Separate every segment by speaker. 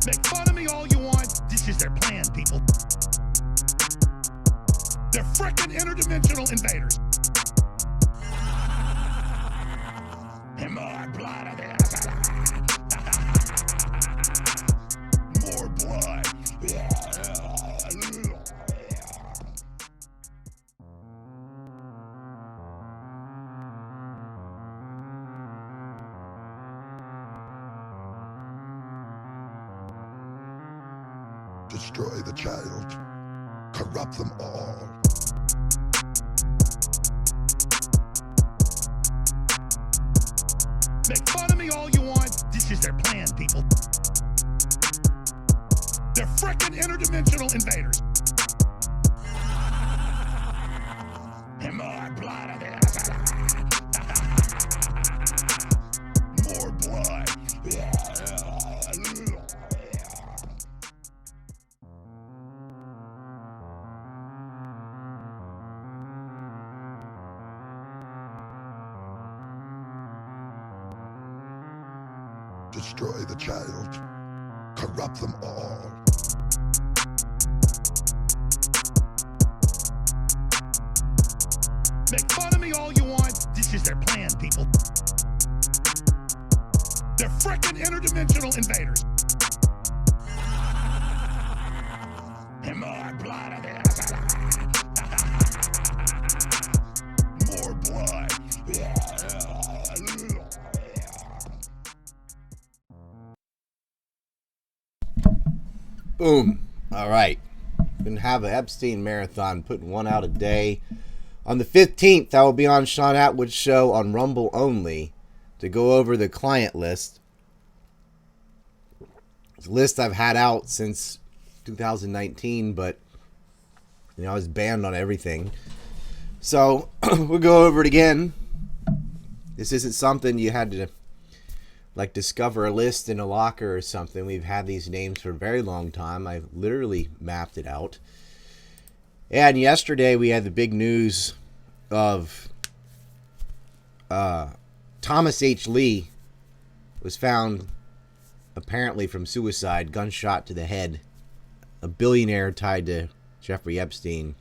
Speaker 1: Make fun of me all you want. This is their plan, people. They're frickin' interdimensional invaders. More blood of this. More blood.
Speaker 2: Destroy the child. Corrupt them all.
Speaker 1: Make fun of me all you want. This is their plan, people. They're frickin' interdimensional invaders. More blood of this. More blood.
Speaker 2: Destroy the child. Corrupt them all.
Speaker 1: Make fun of me all you want. This is their plan, people. They're frickin' interdimensional invaders. More blood of this. More blood.
Speaker 3: Boom. All right. Gonna have an Epstein marathon, putting one out a day. On the 15th, I will be on Shaun Attwood's show on Rumble only to go over the client list. It's a list I've had out since 2019, but I was banned on everything. So we'll go over it again. This isn't something you had to like discover a list in a locker or something. We've had these names for a very long time. I've literally mapped it out. And yesterday we had the big news of Thomas H. Lee was found apparently from suicide, gunshot to the head. A billionaire tied to Jeffrey Epstein.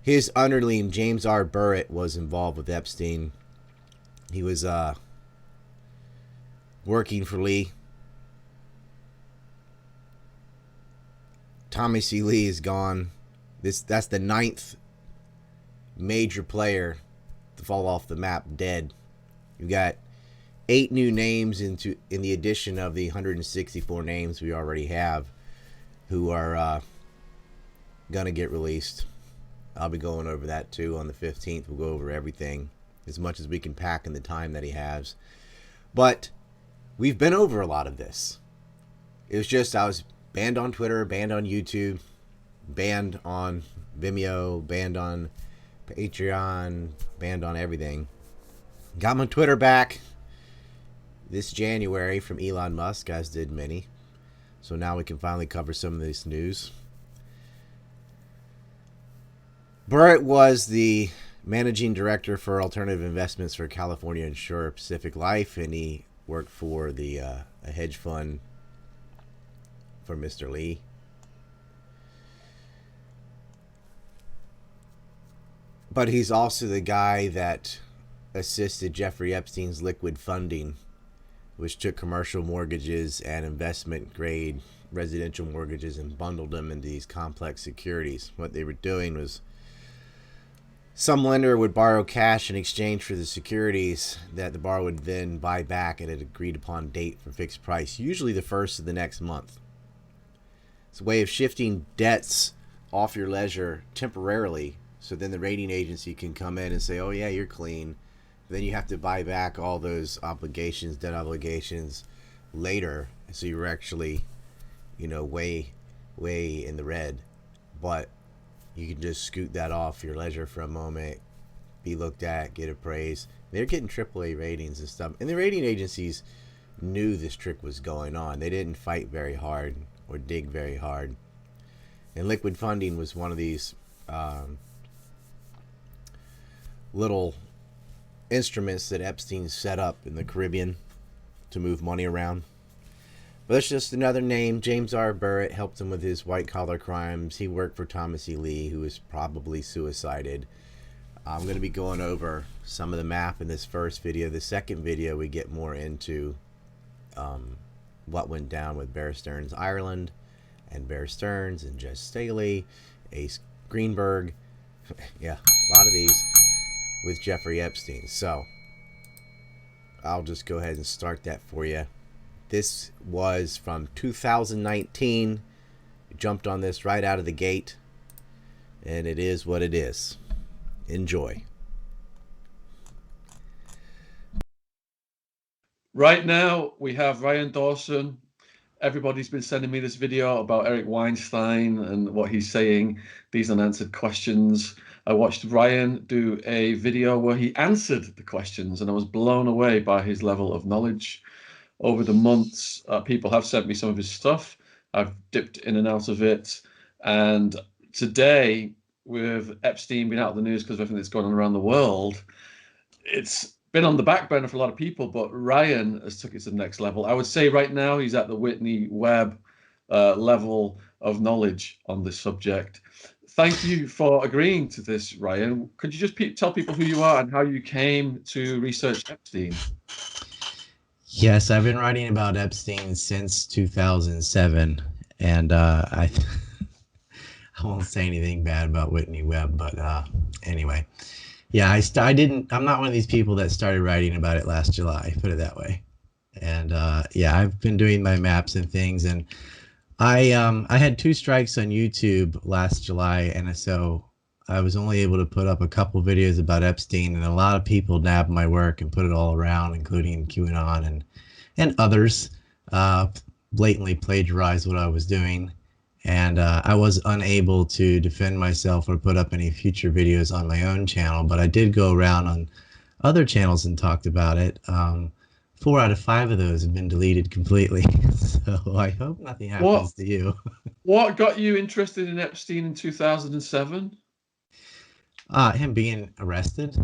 Speaker 3: His underling, James R. Burritt, was involved with Epstein. He was working for Lee. Tommy C. Lee is gone. That's the 9th major player to fall off the map, dead. You've got 8 new names in the addition of the 164 names we already have who are gonna get released. I'll be going over that too on the 15th. We'll go over everything as much as we can pack in the time that he has. But we've been over a lot of this. It was just I was banned on Twitter, banned on YouTube, banned on Vimeo, banned on Patreon, banned on everything. Got my Twitter back this January from Elon Musk, as did many. So now we can finally cover some of this news. Burritt was the managing director for alternative investments for California insurer Pacific Life, and he worked for the a hedge fund for Mr. Lee. But he's also the guy that assisted Jeffrey Epstein's liquid funding, which took commercial mortgages and investment grade residential mortgages and bundled them into these complex securities. What they were doing was some lender would borrow cash in exchange for the securities that the borrower would then buy back at an agreed upon date for fixed price, usually the first of the next month. It's a way of shifting debts off your ledger temporarily, so then the rating agency can come in and say, oh yeah, you're clean. Then you have to buy back all those obligations, debt obligations later. So you're actually, way in the red. But you can just scoot that off your ledger for a moment, be looked at, get appraised. They're getting AAA ratings and stuff. And the rating agencies knew this trick was going on. They didn't fight very hard or dig very hard. And liquid funding was one of these little instruments that Epstein set up in the Caribbean to move money around. But that's just another name. James R. Burritt helped him with his white-collar crimes. He worked for Thomas E. Lee, who was probably suicided. I'm going to be going over some of the map in this first video. The second video, we get more into what went down with Bear Stearns Ireland, and Bear Stearns, and Jess Staley, Ace Greenberg. Yeah, a lot of these with Jeffrey Epstein. So I'll just go ahead and start that for you. This was from 2019. We jumped on this right out of the gate, and it is what it is. Enjoy.
Speaker 4: Right now, we have Ryan Dawson. Everybody's been sending me this video about Eric Weinstein and what he's saying, these unanswered questions. I watched Ryan do a video where he answered the questions, and I was blown away by his level of knowledge. Over the months, people have sent me some of his stuff. I've dipped in and out of it. And today, with Epstein being out of the news because of everything that's going on around the world, it's been on the back burner for a lot of people, but Ryan has took it to the next level. I would say right now he's at the Whitney Webb level of knowledge on this subject. Thank you for agreeing to this, Ryan. Could you just tell people who you are and how you came to research Epstein?
Speaker 5: Yes, I've been writing about Epstein since 2007, and I won't say anything bad about Whitney Webb, but anyway, yeah, I'm not one of these people that started writing about it last July, put it that way. And yeah, I've been doing my maps and things, and I had 2 strikes on YouTube last July, and so I was only able to put up a couple videos about Epstein, and a lot of people nabbed my work and put it all around, including QAnon and others, blatantly plagiarized what I was doing. And I was unable to defend myself or put up any future videos on my own channel, but I did go around on other channels and talked about it. 4 out of 5 of those have been deleted completely. So I hope nothing happens to you.
Speaker 4: What got you interested in Epstein in 2007?
Speaker 5: Him being arrested.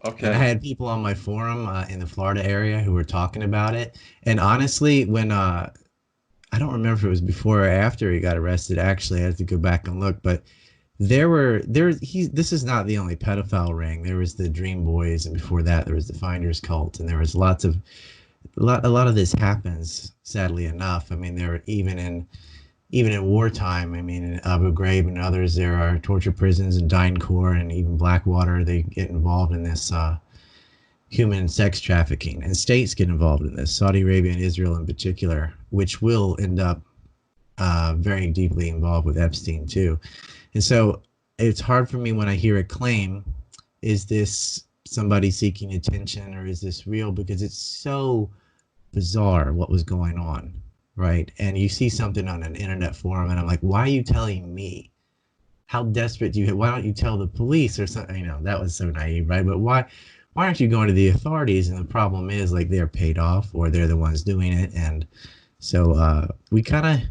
Speaker 4: Okay.
Speaker 5: And I had people on my forum in the Florida area who were talking about it. And honestly, when I don't remember if it was before or after he got arrested. Actually, I had to go back and look. But this is not the only pedophile ring. There was the Dream Boys, and before that, there was the Finders cult, and there was a lot of this happens. Sadly enough, I mean, there were even in wartime. I mean, in Abu Ghraib and others, there are torture prisons and DynCorp and even Blackwater. They get involved in this human sex trafficking, and states get involved in this. Saudi Arabia and Israel in particular, which will end up very deeply involved with Epstein too. And so it's hard for me when I hear a claim, is this somebody seeking attention or is this real? Because it's so bizarre what was going on, right? And you see something on an internet forum and I'm like, why are you telling me? How desperate do you, why don't you tell the police or something? You know, that was so naive, right? But why aren't you going to the authorities? And the problem is, like, they're paid off or they're the ones doing it. And so we talked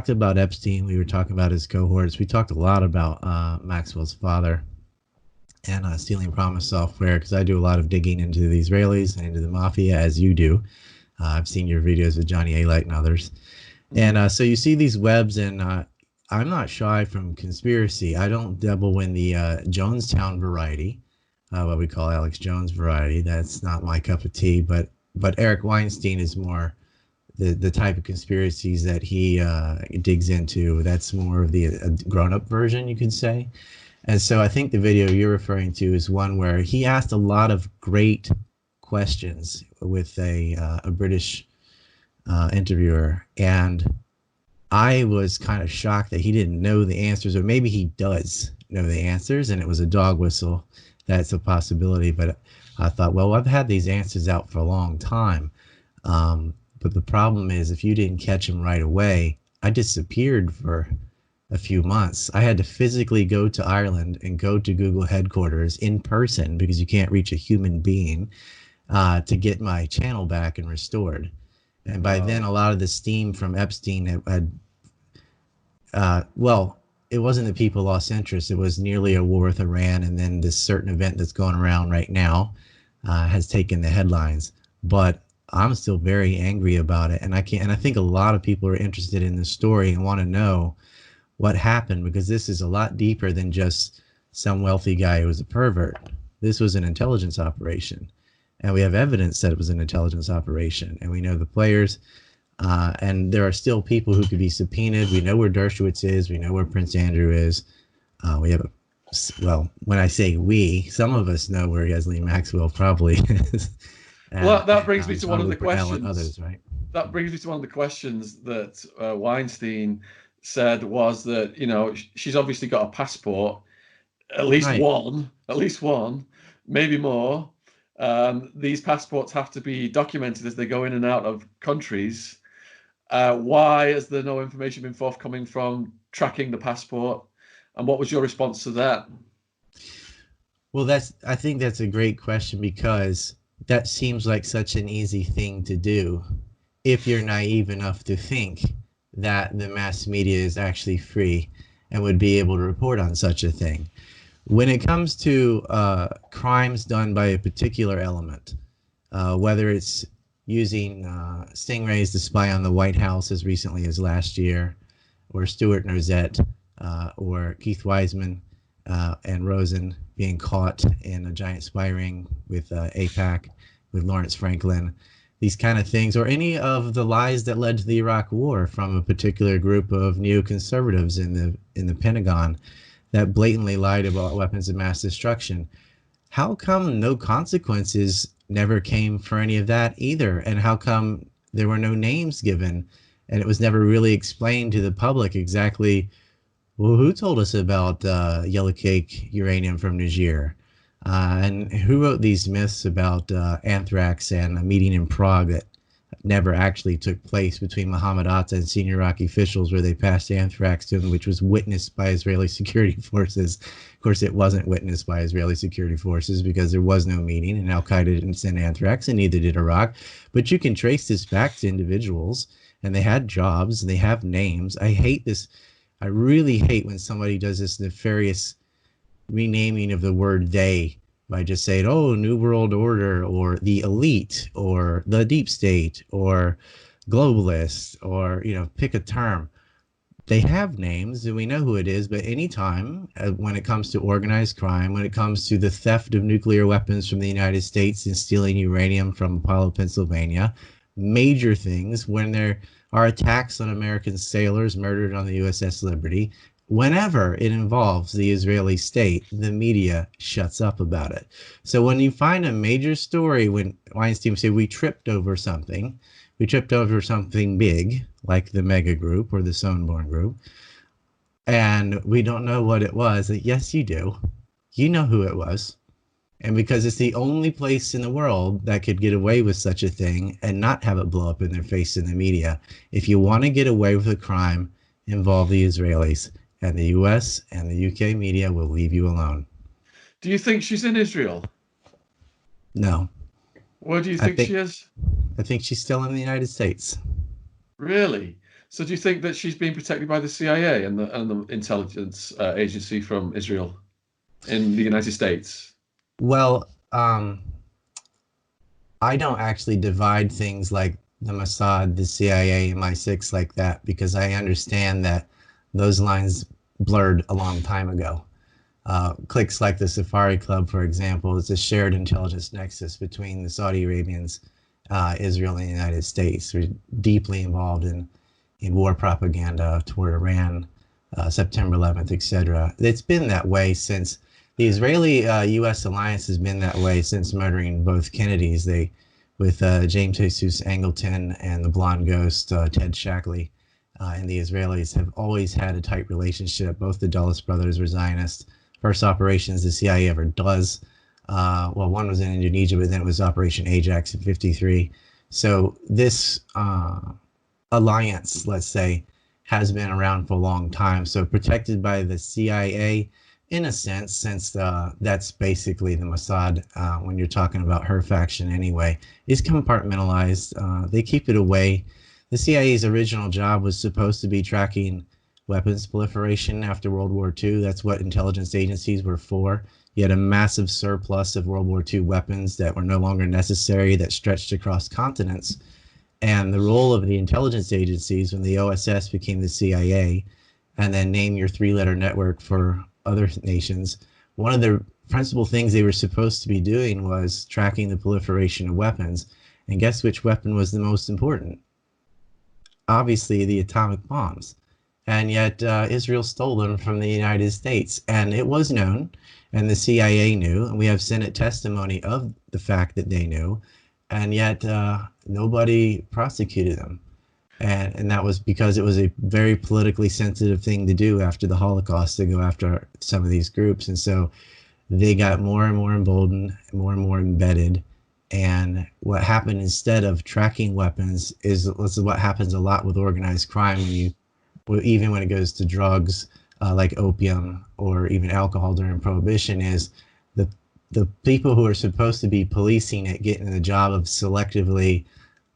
Speaker 5: about Epstein. We were talking about his cohorts. We talked a lot about Maxwell's father and stealing promise software, because I do a lot of digging into the Israelis and into the mafia, as you do. I've seen your videos with Johnny Alite and others. And so you see these webs, and I'm not shy from conspiracy. I don't dabble in the Jonestown variety, what we call Alex Jones variety. That's not my cup of tea. But Eric Weinstein is more the type of conspiracies that he digs into. That's more of the grown-up version, you could say. And so I think the video you're referring to is one where he asked a lot of great questions with a British interviewer, and I was kind of shocked that he didn't know the answers, or maybe he does know the answers and it was a dog whistle. That's a possibility. But I thought, well, I've had these answers out for a long time. But the problem is, if you didn't catch them right away, I disappeared for a few months. I had to physically go to Ireland and go to Google headquarters in person, because you can't reach a human being, to get my channel back and restored. And by then, a lot of the steam from Epstein had well, it wasn't that people lost interest. It was nearly a war with Iran, and then this certain event that's going around right now has taken the headlines. But I'm still very angry about it. And I think a lot of people are interested in this story and want to know what happened, because this is a lot deeper than just some wealthy guy who was a pervert. This was an intelligence operation, and we have evidence that it was an intelligence operation, and we know the players, and there are still people who could be subpoenaed. We know where Dershowitz is. We know where Prince Andrew is. We have well, when I say we, some of us know where Ghislaine Maxwell probably is.
Speaker 4: Well, that brings me to one of the
Speaker 5: Allen,
Speaker 4: questions.
Speaker 5: others, right?
Speaker 4: That brings me to one of the questions that Weinstein said, was that, you know, she's obviously got a passport, at least
Speaker 5: Right.
Speaker 4: one, maybe more. These passports have to be documented as they go in and out of countries. Why has there no information been forthcoming from tracking the passport? And what was your response to that?
Speaker 5: Well, I think that's a great question, because that seems like such an easy thing to do if you're naive enough to think that the mass media is actually free and would be able to report on such a thing. When it comes to crimes done by a particular element, whether it's using stingrays to spy on the White House as recently as last year, or Stuart Norzett, or Keith Wiseman and Rosen being caught in a giant spy ring with AIPAC, with Lawrence Franklin, these kind of things, or any of the lies that led to the Iraq War from a particular group of neoconservatives in the Pentagon that blatantly lied about weapons of mass destruction. How come no consequences never came for any of that either? And how come there were no names given, and it was never really explained to the public exactly, well, who told us about yellow cake uranium from Niger? And who wrote these myths about anthrax and a meeting in Prague that never actually took place between Mohammed Atta and senior Iraqi officials, where they passed anthrax to him, which was witnessed by Israeli security forces. Of course, it wasn't witnessed by Israeli security forces because there was no meeting, and Al-Qaeda didn't send anthrax, and neither did Iraq. But you can trace this back to individuals, and they had jobs, and they have names. I hate this. I really hate when somebody does this nefarious renaming of the word they by just saying, oh, New World Order, or the elite, or the deep state, or globalist, or, you know, pick a term. They have names and we know who it is, but anytime when it comes to organized crime, when it comes to the theft of nuclear weapons from the United States and stealing uranium from Apollo, Pennsylvania, major things, when there are attacks on American sailors murdered on the USS Liberty, whenever it involves the Israeli state, the media shuts up about it. So when you find a major story, when Weinstein said we tripped over something big, like the Mega Group or the Sonborn Group, and we don't know what it was, yes, you do. You know who it was. And because it's the only place in the world that could get away with such a thing and not have it blow up in their face in the media. If you want to get away with a crime, involve the Israelis. And the US and the UK media will leave you alone.
Speaker 4: Do you think she's in Israel?
Speaker 5: No.
Speaker 4: Where do you think she is?
Speaker 5: I think she's still in the United States.
Speaker 4: Really? So do you think that she's being protected by the CIA and the intelligence agency from Israel in the United States?
Speaker 5: Well, I don't actually divide things like the Mossad, the CIA, MI6 like that, because I understand that those lines blurred a long time ago. Cliques like the Safari Club, for example, is a shared intelligence nexus between the Saudi Arabians, Israel, and the United States. We're deeply involved in war propaganda toward Iran, September 11th, etc. It's been that way since the Israeli-U.S. alliance has been that way since murdering both Kennedys. With James Jesus Angleton and the blonde ghost, Ted Shackley. And the Israelis have always had a tight relationship. Both the Dulles brothers were Zionists. First operations the CIA ever does. Well, one was in Indonesia, but then it was Operation Ajax in '53. So this alliance, let's say, has been around for a long time. So protected by the CIA, in a sense, since that's basically the Mossad, when you're talking about her faction anyway, is compartmentalized. They keep it away. The CIA's original job was supposed to be tracking weapons proliferation after World War II. That's what intelligence agencies were for. You had a massive surplus of World War II weapons that were no longer necessary, that stretched across continents. And the role of the intelligence agencies, when the OSS became the CIA, and then name your three-letter network for other nations, one of the principal things they were supposed to be doing was tracking the proliferation of weapons. And guess which weapon was the most important? Obviously, the atomic bombs. And yet Israel stole them from the United States. And it was known, and the CIA knew, and we have Senate testimony of the fact that they knew, and yet nobody prosecuted them. And that was because it was a very politically sensitive thing to do after the Holocaust, to go after some of these groups. And so they got more and more emboldened, more and more embedded. And what happened, instead of tracking weapons, is what happens a lot with organized crime, even when it goes to drugs like opium or even alcohol during Prohibition, is the people who are supposed to be policing it get in the job of selectively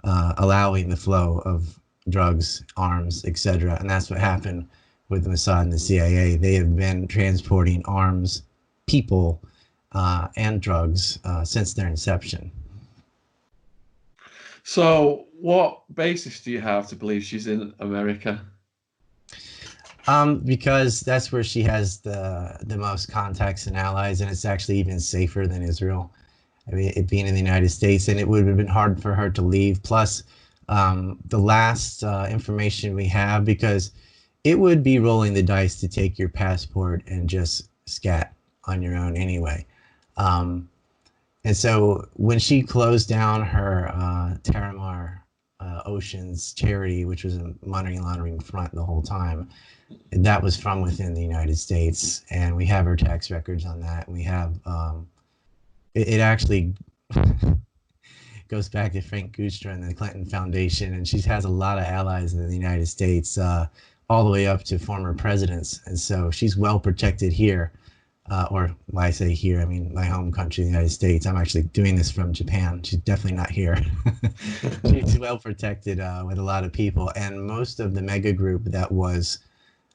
Speaker 5: allowing the flow of drugs, arms, etc. And that's what happened with the Mossad and the CIA. They have been transporting arms, people, and drugs since their inception.
Speaker 4: So, what basis do you have to believe she's in America?
Speaker 5: Because that's where she has the most contacts and allies, and it's actually even safer than Israel. I mean, it being in the United States, and it would have been hard for her to leave. Plus, the last information we have, because it would be rolling the dice to take your passport and just scat on your own anyway. And so when she closed down her Terramar Oceans charity, which was a money laundering front the whole time, that was from within the United States, and we have her tax records on that. We have it actually goes back to Frank Gustra and the Clinton Foundation, and she has a lot of allies in the United States, all the way up to former presidents, and so she's well protected here. Or when I say here, I mean my home country, the United States. I'm actually doing this from Japan. She's definitely not here. She's well protected with a lot of people, and most of the mega group that was,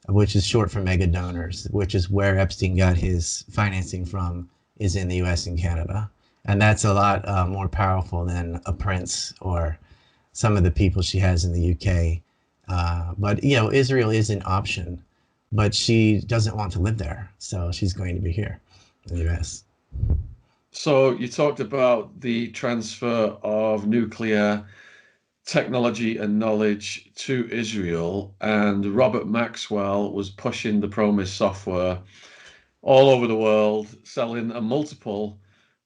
Speaker 5: which is short for mega donors, which is where Epstein got his financing from, is in the U.S. and Canada. And that's a lot more powerful than a prince or some of the people she has in the UK. But, you know, Israel is an option, but she doesn't want to live there. So she's going to be here in the U.S.
Speaker 4: So you talked about the transfer of nuclear technology and knowledge to Israel, and Robert Maxwell was pushing the Promise software all over the world, selling a multiple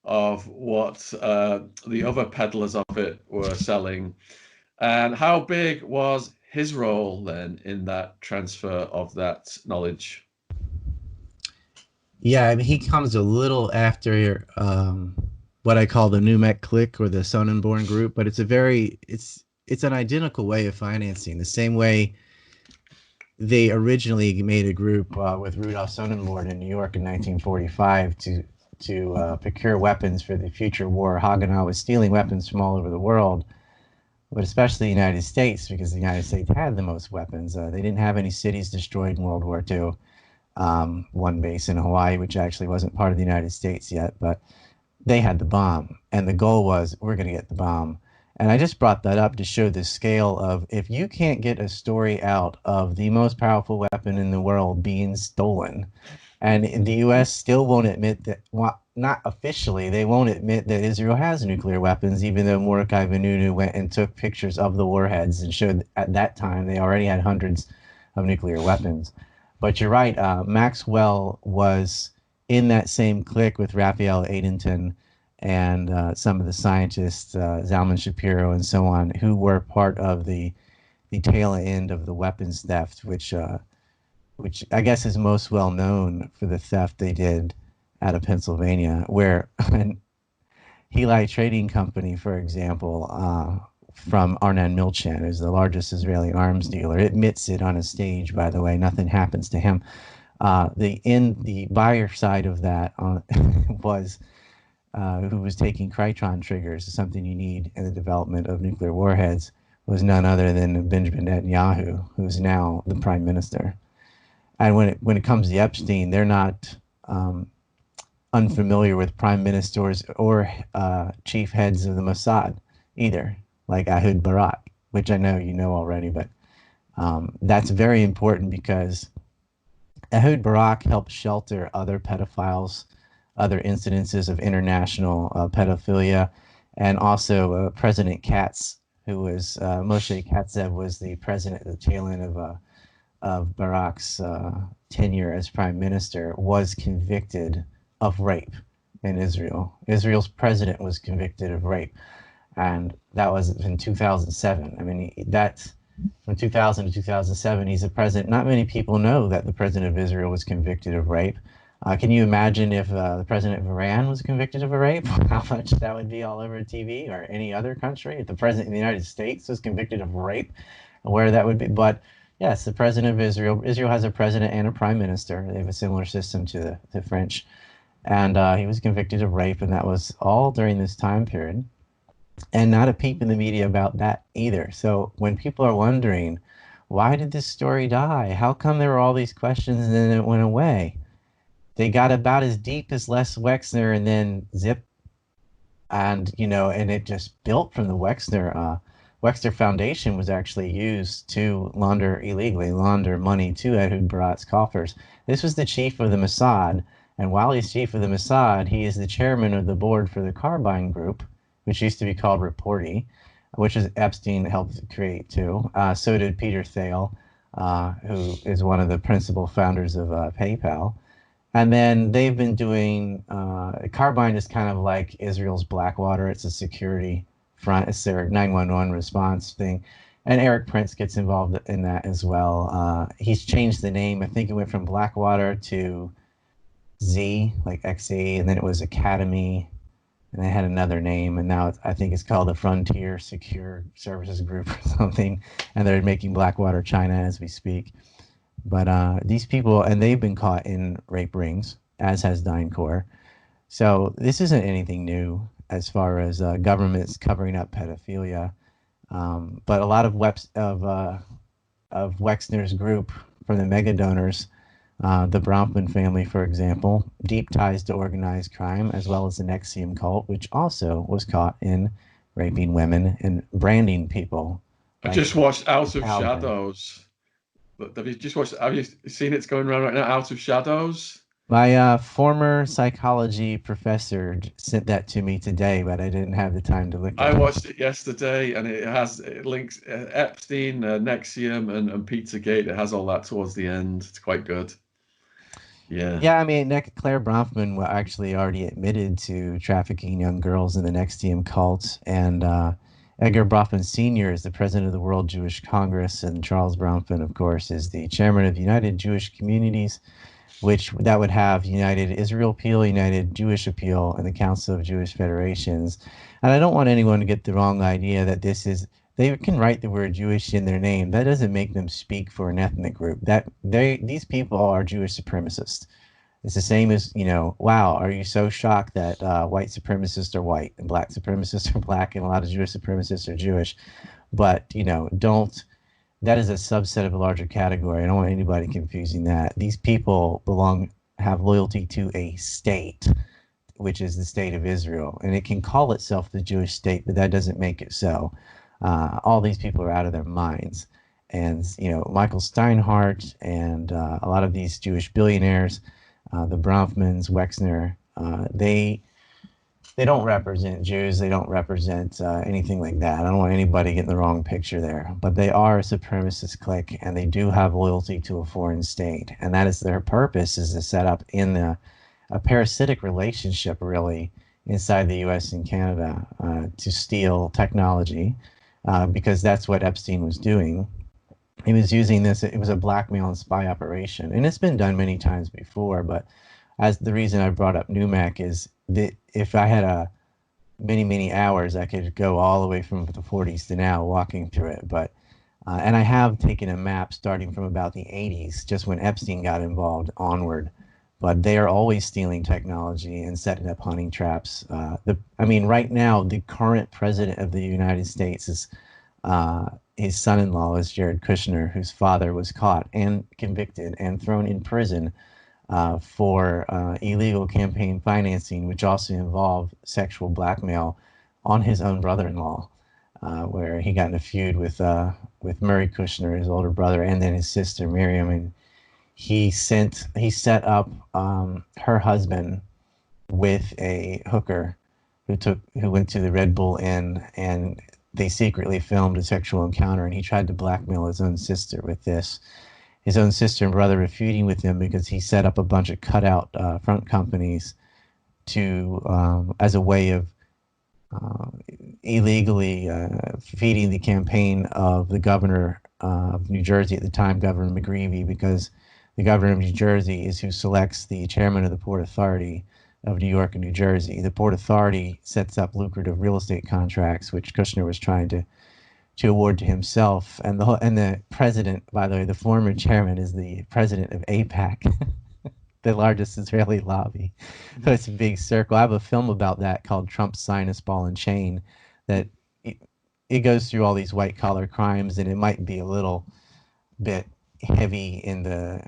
Speaker 4: of what the other peddlers of it were selling. And how big was his role then in that transfer of that knowledge?
Speaker 5: Yeah, I mean, he comes a little after what I call the Numek clique or the Sonnenborn group, but it's an identical way of financing. The same way they originally made a group with Rudolf Sonnenborn in New York in 1945 to procure weapons for the future war. Haganah was stealing weapons from all over the world, but especially the United States, because the United States had the most weapons. They didn't have any cities destroyed in World War II. One base in Hawaii, which actually wasn't part of the United States yet, but they had the bomb, and the goal was, we're going to get the bomb. And I just brought that up to show the scale of, if you can't get a story out of the most powerful weapon in the world being stolen, and the U.S. still won't admit that, well, not officially, they won't admit that Israel has nuclear weapons, even though Mordecai Vanunu went and took pictures of the warheads and showed at that time they already had hundreds of nuclear weapons. But you're right, Maxwell was in that same clique with Raphael Adenton and some of the scientists, Zalman Shapiro and so on, who were part of the tail end of the weapons theft, which I guess is most well known for the theft they did out of Pennsylvania, where Heli Trading Company, for example, from Arnon Milchan, who's the largest Israeli arms dealer, admits it on a stage, by the way, nothing the him. The buyer side of that was who was taking Krytron triggers, something you need in the development of nuclear warheads, was none other than Benjamin Netanyahu, who's now the prime minister. And when it comes to Epstein, they're not unfamiliar with prime ministers or chief heads of the Mossad either, like Ehud Barak, which I know you know already, but that's very important because Ehud Barak helped shelter other pedophiles, other incidences of international pedophilia, and also President Katz, who was Moshe Katzev, was the president at the tail end of Barak's tenure as prime minister, was convicted of rape in Israel. Israel's president was convicted of rape, and that was in 2007. I mean, that's from 2000 to 2007. He's a president. Not many people know that the president of Israel was convicted of rape. Can you imagine if the president of Iran was convicted of a rape? How much that would be all over TV, or any other country? If the president of the United States was convicted of rape, where that would be. But yes, the president of Israel. Israel has a president and a prime minister. They have a similar system to the French. And he was convicted of rape, and that was all during this time period. And not a peep in the media about that either. So when people are wondering, why did this story die? How come there were all these questions and then it went away? They got about as deep as Les Wexner and then zip. And, and it just built from the Wexner. Wexner Foundation was actually used to illegally launder money to Ehud Barak's coffers. This was the chief of the Mossad. And while he's chief of the Mossad, he is the chairman of the board for the Carbine Group, which used to be called Reporty, which is Epstein helped create too. So did Peter Thiel, who is one of the principal founders of PayPal. And then they've been doing, Carbine is kind of like Israel's Blackwater. It's a security front. It's their 911 response thing. And Eric Prince gets involved in that as well. He's changed the name. I think it went from Blackwater to Z, like XZ, and then it was Academy, and they had another name, and now I think it's called the Frontier Secure Services Group or something, and they're making Blackwater China as we speak. But these people, and they've been caught in rape rings, as has DynCorp. So this isn't anything new as far as governments covering up pedophilia. But a lot of Wexner's group from the mega donors, the Bronfman family, for example, deep ties to organized crime, as well as the NXIVM cult, which also was caught in raping women and branding people.
Speaker 4: I just watched Out of Shadows. Have you seen it's going around right now, Out of Shadows?
Speaker 5: My former psychology professor sent that to me today, but I didn't have the time to look at it.
Speaker 4: I watched it yesterday, and it links Epstein, NXIVM, and Pizzagate. It has all that towards the end. It's quite good. Yeah,
Speaker 5: I mean, Claire Bronfman actually already admitted to trafficking young girls in the NXIVM cult, and Edgar Bronfman Sr. is the president of the World Jewish Congress, and Charles Bronfman, of course, is the chairman of United Jewish Communities, which that would have United Israel Appeal, United Jewish Appeal, and the Council of Jewish Federations. And I don't want anyone to get the wrong idea that they can write the word Jewish in their name. That doesn't make them speak for an ethnic group. These people are Jewish supremacists. It's the same as, wow, are you so shocked that white supremacists are white and black supremacists are black and a lot of Jewish supremacists are Jewish? But, that is a subset of a larger category. I don't want anybody confusing that. These people have loyalty to a state, which is the state of Israel. And it can call itself the Jewish state, but that doesn't make it so. All these people are out of their minds. And, Michael Steinhardt and a lot of these Jewish billionaires, the Bronfmans, Wexner, they don't represent Jews. They don't represent anything like that. I don't want anybody getting the wrong picture there. But they are a supremacist clique, and they do have loyalty to a foreign state. And that is their purpose, is to set up a parasitic relationship, really, inside the U.S. and Canada to steal technology, because that's what Epstein was doing. He was using this. It was a blackmail and spy operation. And it's been done many times before, but as the reason I brought up NUMAC is that if I had many hours, I could go all the way from the 40s to now walking through it. But and I have taken a map starting from about the 80s, just when Epstein got involved onward. But they are always stealing technology and setting up hunting traps. Right now, the current president of the United States is his son-in-law is Jared Kushner, whose father was caught and convicted and thrown in prison for illegal campaign financing, which also involved sexual blackmail on his own brother-in-law, where he got in a feud with Murray Kushner, his older brother, and then his sister Miriam, and he set up her husband with a hooker who went to the Red Bull Inn, and they secretly filmed a sexual encounter, and he tried to blackmail his own sister with this. His own sister and brother were feuding with him because he set up a bunch of cutout front companies to as a way of illegally feeding the campaign of the governor of New Jersey at the time, Governor McGreevey, because the governor of New Jersey is who selects the chairman of the Port Authority of New York and New Jersey. The Port Authority sets up lucrative real estate contracts, which Kushner was trying to award to himself. And the president, by the way, the former chairman, is the president of AIPAC, the largest Israeli lobby. So it's a big circle. I have a film about that called Trump's Sinus Ball and Chain, that it goes through all these white collar crimes, and it might be a little bit heavy in the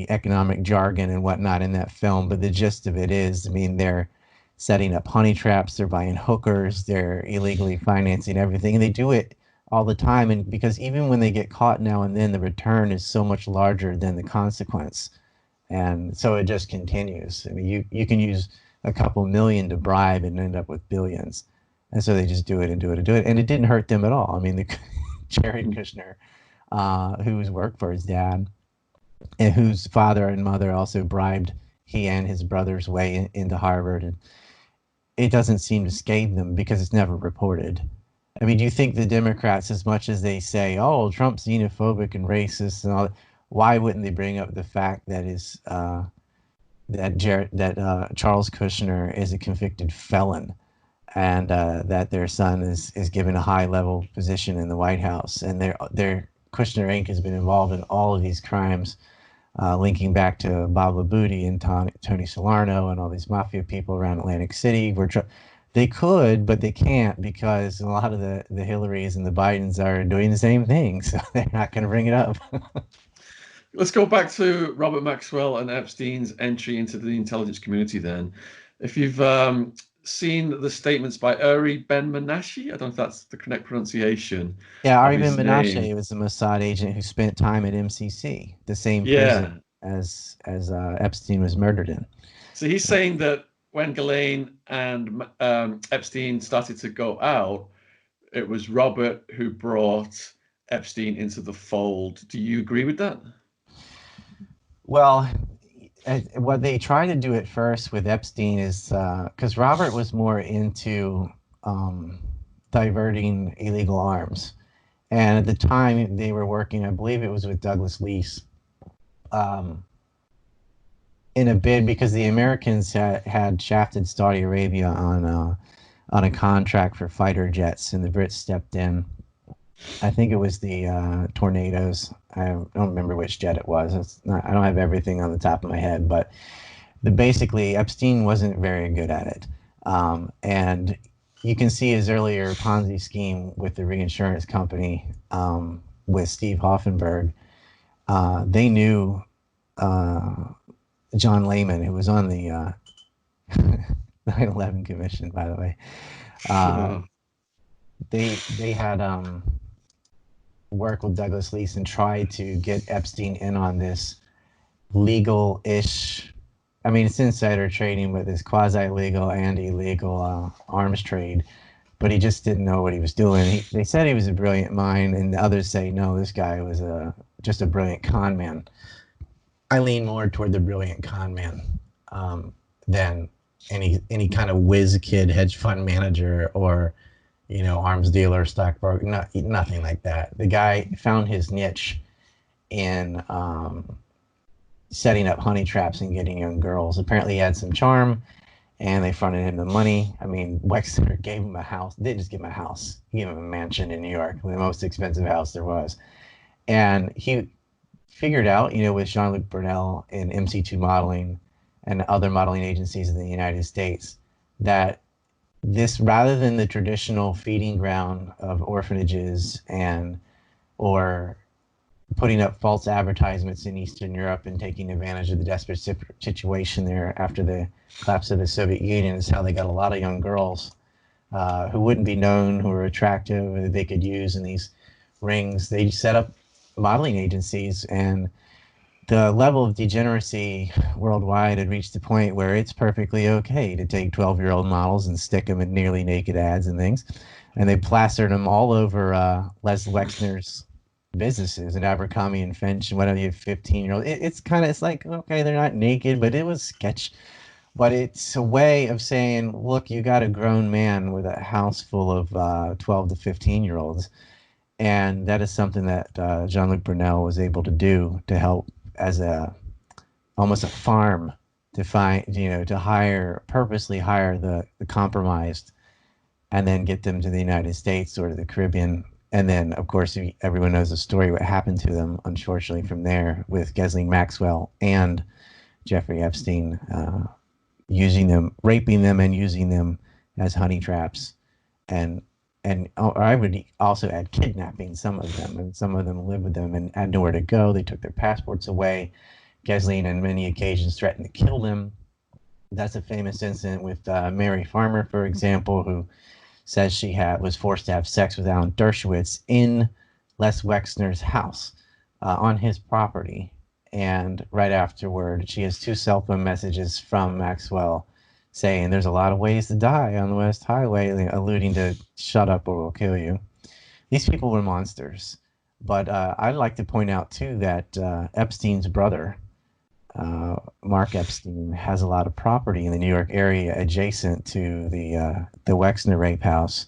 Speaker 5: economic jargon and whatnot in that film, but the gist of it is, I mean, they're setting up honey traps, they're buying hookers, they're illegally financing everything, and they do it all the time. And because even when they get caught now and then, the return is so much larger than the consequence, and so it just continues. I mean, you can use a couple million to bribe and end up with billions, and so they just do it and do it and do it, and it didn't hurt them at all. I mean, the Jared Kushner, who's worked for his dad, and whose father and mother also bribed he and his brother's way into Harvard, and it doesn't seem to scathe them because it's never reported. I mean, do you think the Democrats, as much as they say, "Oh, Trump's xenophobic and racist," and all that, why wouldn't they bring up the fact that Charles Kushner is a convicted felon, and that their son is given a high level position in the White House, and their Kushner Inc. has been involved in all of these crimes, linking back to Bob Labooty and Tony Salerno and all these mafia people around Atlantic City. They could, but they can't, because a lot of the Hillarys and the Bidens are doing the same thing, so they're not going to bring it up.
Speaker 4: Let's go back to Robert Maxwell and Epstein's entry into the intelligence community then. If you've seen the statements by Uri Ben Menashe, I don't know if that's the correct pronunciation.
Speaker 5: Yeah, Ari Ben Menashe was a Mossad agent who spent time at MCC, the same prison as Epstein was murdered in.
Speaker 4: So he's saying that when Ghislaine and Epstein started to go out, it was Robert who brought Epstein into the fold. Do you agree with that?
Speaker 5: Well, what they tried to do at first with Epstein is, because Robert was more into diverting illegal arms. And at the time they were working, I believe it was with Douglas Lease, in a bid, because the Americans had shafted Saudi Arabia on a contract for fighter jets, and the Brits stepped in. I think it was the Tornadoes. I don't remember which jet it was. I don't have everything on the top of my head, but basically Epstein wasn't very good at it. And you can see his earlier Ponzi scheme with the reinsurance company with Steve Hoffenberg. They knew John Lehman, who was on the 9/11 Commission, by the way. They had worked with Douglas Lease and tried to get Epstein in on this legal-ish, I mean, it's insider trading, but this quasi-legal and illegal arms trade. But he just didn't know what he was doing. They said he was a brilliant mind, and the others say, no, this guy was just a brilliant con man. I lean more toward the brilliant con man than any kind of whiz kid hedge fund manager or, arms dealer, stockbroker, nothing like that. The guy found his niche in setting up honey traps and getting young girls. Apparently he had some charm, and they fronted him the money. I mean, Wexler gave him a house. They didn't just give him a house. He gave him a mansion in New York, the most expensive house there was. And he figured out, with Jean-Luc Brunel in MC2 modeling and other modeling agencies in the United States, that this, rather than the traditional feeding ground of orphanages or putting up false advertisements in Eastern Europe and taking advantage of the desperate situation there after the collapse of the Soviet Union is how they got a lot of young girls who wouldn't be known, who were attractive, that they could use in these rings. They set up modeling agencies, and the level of degeneracy worldwide had reached the point where it's perfectly okay to take 12-year-old models and stick them in nearly naked ads and things. And they plastered them all over Les Wexner's businesses and Abercrombie and Finch and whatever. You have 15-year-old. It's like, okay, they're not naked, but it was sketch. But it's a way of saying, look, you got a grown man with a house full of 12 to 15-year-olds. And that is something that Jean-Luc Brunel was able to do to help as almost a farm to find, to purposely hire the compromised and then get them to the United States or to the Caribbean. And then, of course, everyone knows the story, what happened to them, unfortunately, from there with Ghislaine Maxwell and Jeffrey Epstein using them, raping them and using them as honey traps. And I would also add kidnapping some of them, and some of them lived with them and had nowhere to go. They took their passports away. Ghislaine, on many occasions, threatened to kill them. That's a famous incident with Mary Farmer, for example, who says she was forced to have sex with Alan Dershowitz in Les Wexner's house on his property. And right afterward, she has 2 cell phone messages from Maxwell saying there's a lot of ways to die on the West Highway, alluding to shut up or we'll kill you. These people were monsters. But I'd like to point out, too, that Epstein's brother, Mark Epstein, has a lot of property in the New York area adjacent to the Wexner rape house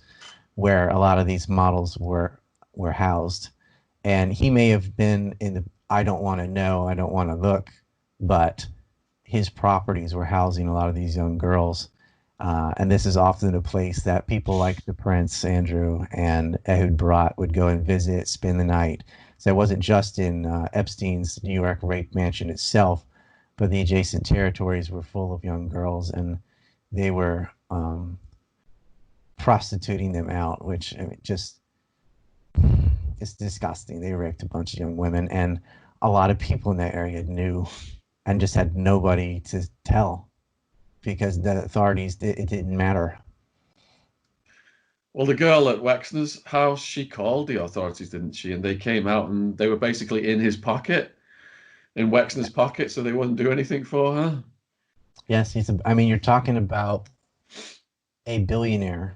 Speaker 5: where a lot of these models were housed. And he may have been in the I don't want to know, I don't want to look, but his properties were housing a lot of these young girls. And this is often a place that people like the Prince Andrew and Ehud Barat would go and visit, spend the night. So it wasn't just in Epstein's New York rape mansion itself, but the adjacent territories were full of young girls, and they were prostituting them out, which it's disgusting. They raped a bunch of young women, and a lot of people in that area knew and just had nobody to tell because the authorities, it didn't matter.
Speaker 4: Well, the girl at Wexner's house, she called the authorities, didn't she? And they came out and they were basically in his pocket, in Wexner's pocket, so they wouldn't do anything for her.
Speaker 5: Yes, you're talking about a billionaire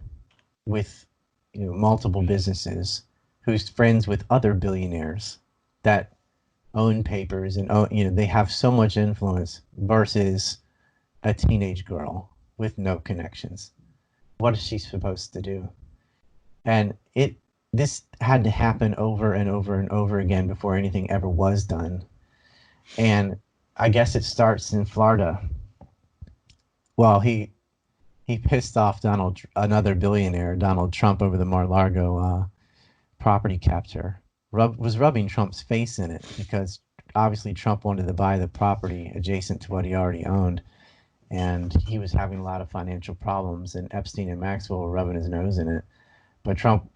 Speaker 5: with multiple businesses who's friends with other billionaires that own papers and they have so much influence versus a teenage girl with no connections. What is she supposed to do? And this had to happen over and over and over again before anything ever was done. And I guess it starts in Florida. Well, he pissed off another billionaire, Donald Trump, over the Mar-a-Lago property capture. Was rubbing Trump's face in it because obviously Trump wanted to buy the property adjacent to what he already owned, and he was having a lot of financial problems, and Epstein and Maxwell were rubbing his nose in it. But Trump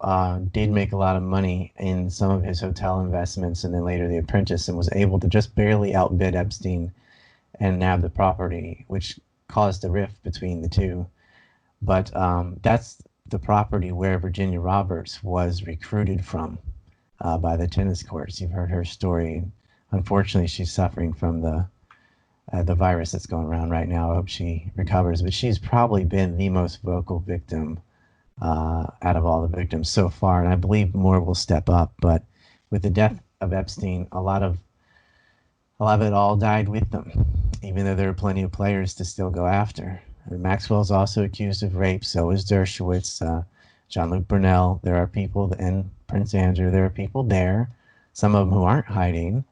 Speaker 5: did make a lot of money in some of his hotel investments and then later The Apprentice, and was able to just barely outbid Epstein and nab the property, which caused a rift between the two. But that's the property where Virginia Roberts was recruited from by the tennis courts. You've heard her story. Unfortunately, she's suffering from the virus that's going around right now. I hope she recovers. But she's probably been the most vocal victim out of all the victims so far, and I believe more will step up. But with the death of Epstein, a lot of it all died with them, even though there are plenty of players to still go after. And Maxwell's also accused of rape. So is Dershowitz, Jean-Luc Brunel. There are people, and Prince Andrew. There are people there, some of them who aren't hiding,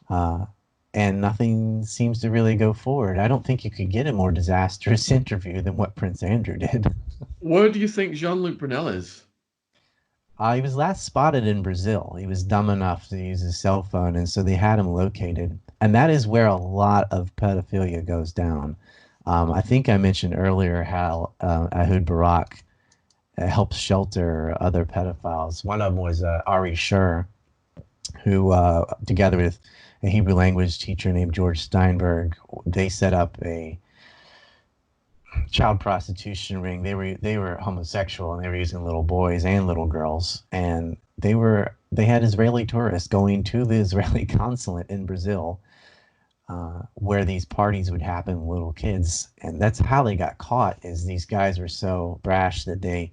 Speaker 5: and nothing seems to really go forward. I don't think you could get a more disastrous interview than what Prince Andrew did.
Speaker 4: Where do you think Jean-Luc Brunel is?
Speaker 5: He was last spotted in Brazil. He was dumb enough to use his cell phone, and so they had him located. And that is where a lot of pedophilia goes down. I think I mentioned earlier how Ehud Barak helps shelter other pedophiles. One of them was Ari Shur, who, together with a Hebrew language teacher named George Steinberg, they set up a child prostitution ring. They were homosexual, and they were using little boys and little girls, and they had Israeli tourists going to the Israeli consulate in Brazil, where these parties would happen with little kids, and that's how they got caught. Is these guys were so brash that they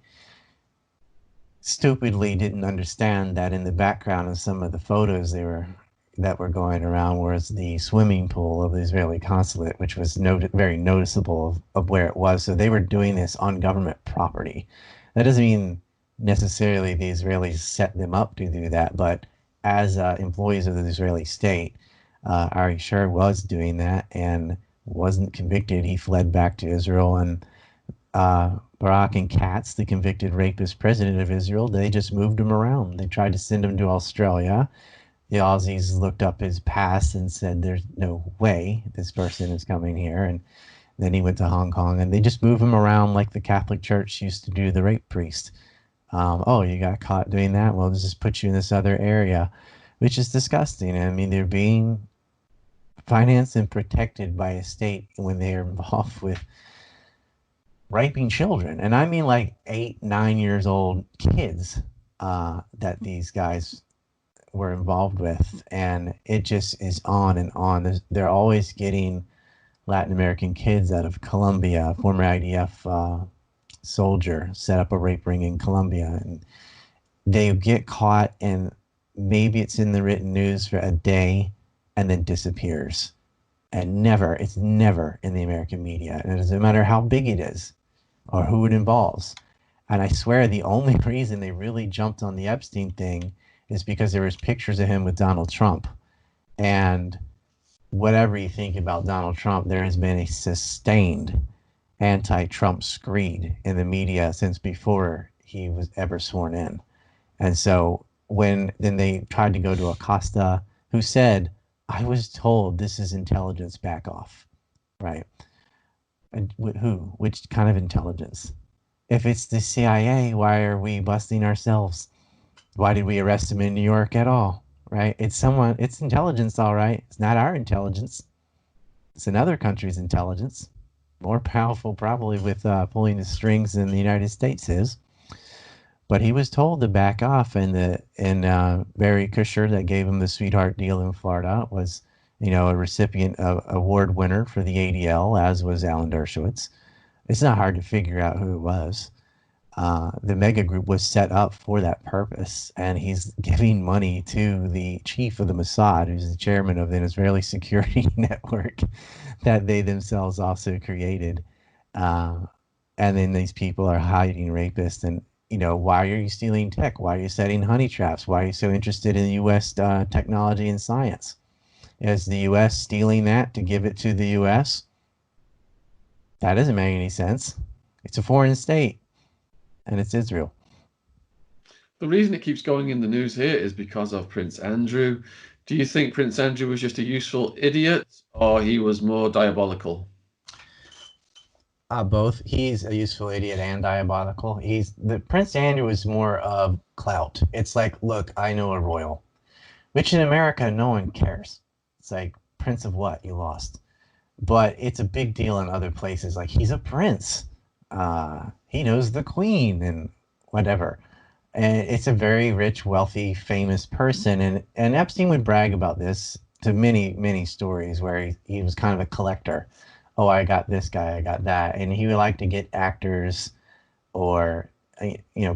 Speaker 5: stupidly didn't understand that in the background of some of the photos that were going around was the swimming pool of the Israeli consulate, which was very noticeable of where it was. So they were doing this on government property. That doesn't mean necessarily the Israelis set them up to do that, but as employees of the Israeli state, Ari Shur was doing that and wasn't convicted. He fled back to Israel, and Barak and Katz, the convicted rapist president of Israel, they just moved him around. They tried to send him to Australia. The Aussies looked up his past and said, there's no way this person is coming here. And then he went to Hong Kong, and they just move him around like the Catholic Church used to do the rape priest. Oh, you got caught doing that? Well, let's just put you in this other area, which is disgusting. I mean, they're being financed and protected by a state when they are involved with raping children. And I mean like 8, 9 years old kids that these guys were involved with. And it just is on and on. They're always getting Latin American kids out of Colombia. A former IDF soldier set up a rape ring in Colombia, and they get caught, and maybe it's in the written news for a day and then disappears. And it's never in the American media. And it doesn't matter how big it is or who it involves. And I swear the only reason they really jumped on the Epstein thing is because there was pictures of him with Donald Trump. And whatever you think about Donald Trump, there has been a sustained anti-Trump screed in the media since before he was ever sworn in. And so then they tried to go to Acosta, who said, I was told this is intelligence, back off, right? And who? Which kind of intelligence? If it's the CIA, why are we busting ourselves? Why did we arrest him in New York at all, right? It's intelligence, all right. It's not our intelligence. It's another country's intelligence. More powerful probably with pulling the strings than the United States is. But he was told to back off, and Barry Kusher, that gave him the sweetheart deal in Florida, was, a recipient of award winner for the ADL, as was Alan Dershowitz. It's not hard to figure out who it was. The mega group was set up for that purpose, and he's giving money to the chief of the Mossad, who's the chairman of an Israeli security network that they themselves also created. And then these people are hiding rapists. And why are you stealing tech? Why are you setting honey traps? Why are you so interested in U.S. Technology and science? Is the U.S. stealing that to give it to the U.S.? That doesn't make any sense. It's a foreign state, and it's Israel.
Speaker 4: The reason it keeps going in the news here is because of Prince Andrew. Do you think Prince Andrew was just a useful idiot, or he was more diabolical?
Speaker 5: Both. He's a useful idiot and diabolical. The Prince Andrew is more of clout. It's like, look, I know a royal, which in America no one cares. It's like, prince of what? You lost. But it's a big deal in other places. Like, he's a prince. He knows the queen and whatever. And it's a very rich, wealthy, famous person. And Epstein would brag about this to many, many stories where he was kind of a collector. Oh, I got this guy, I got that. And he would like to get actors or,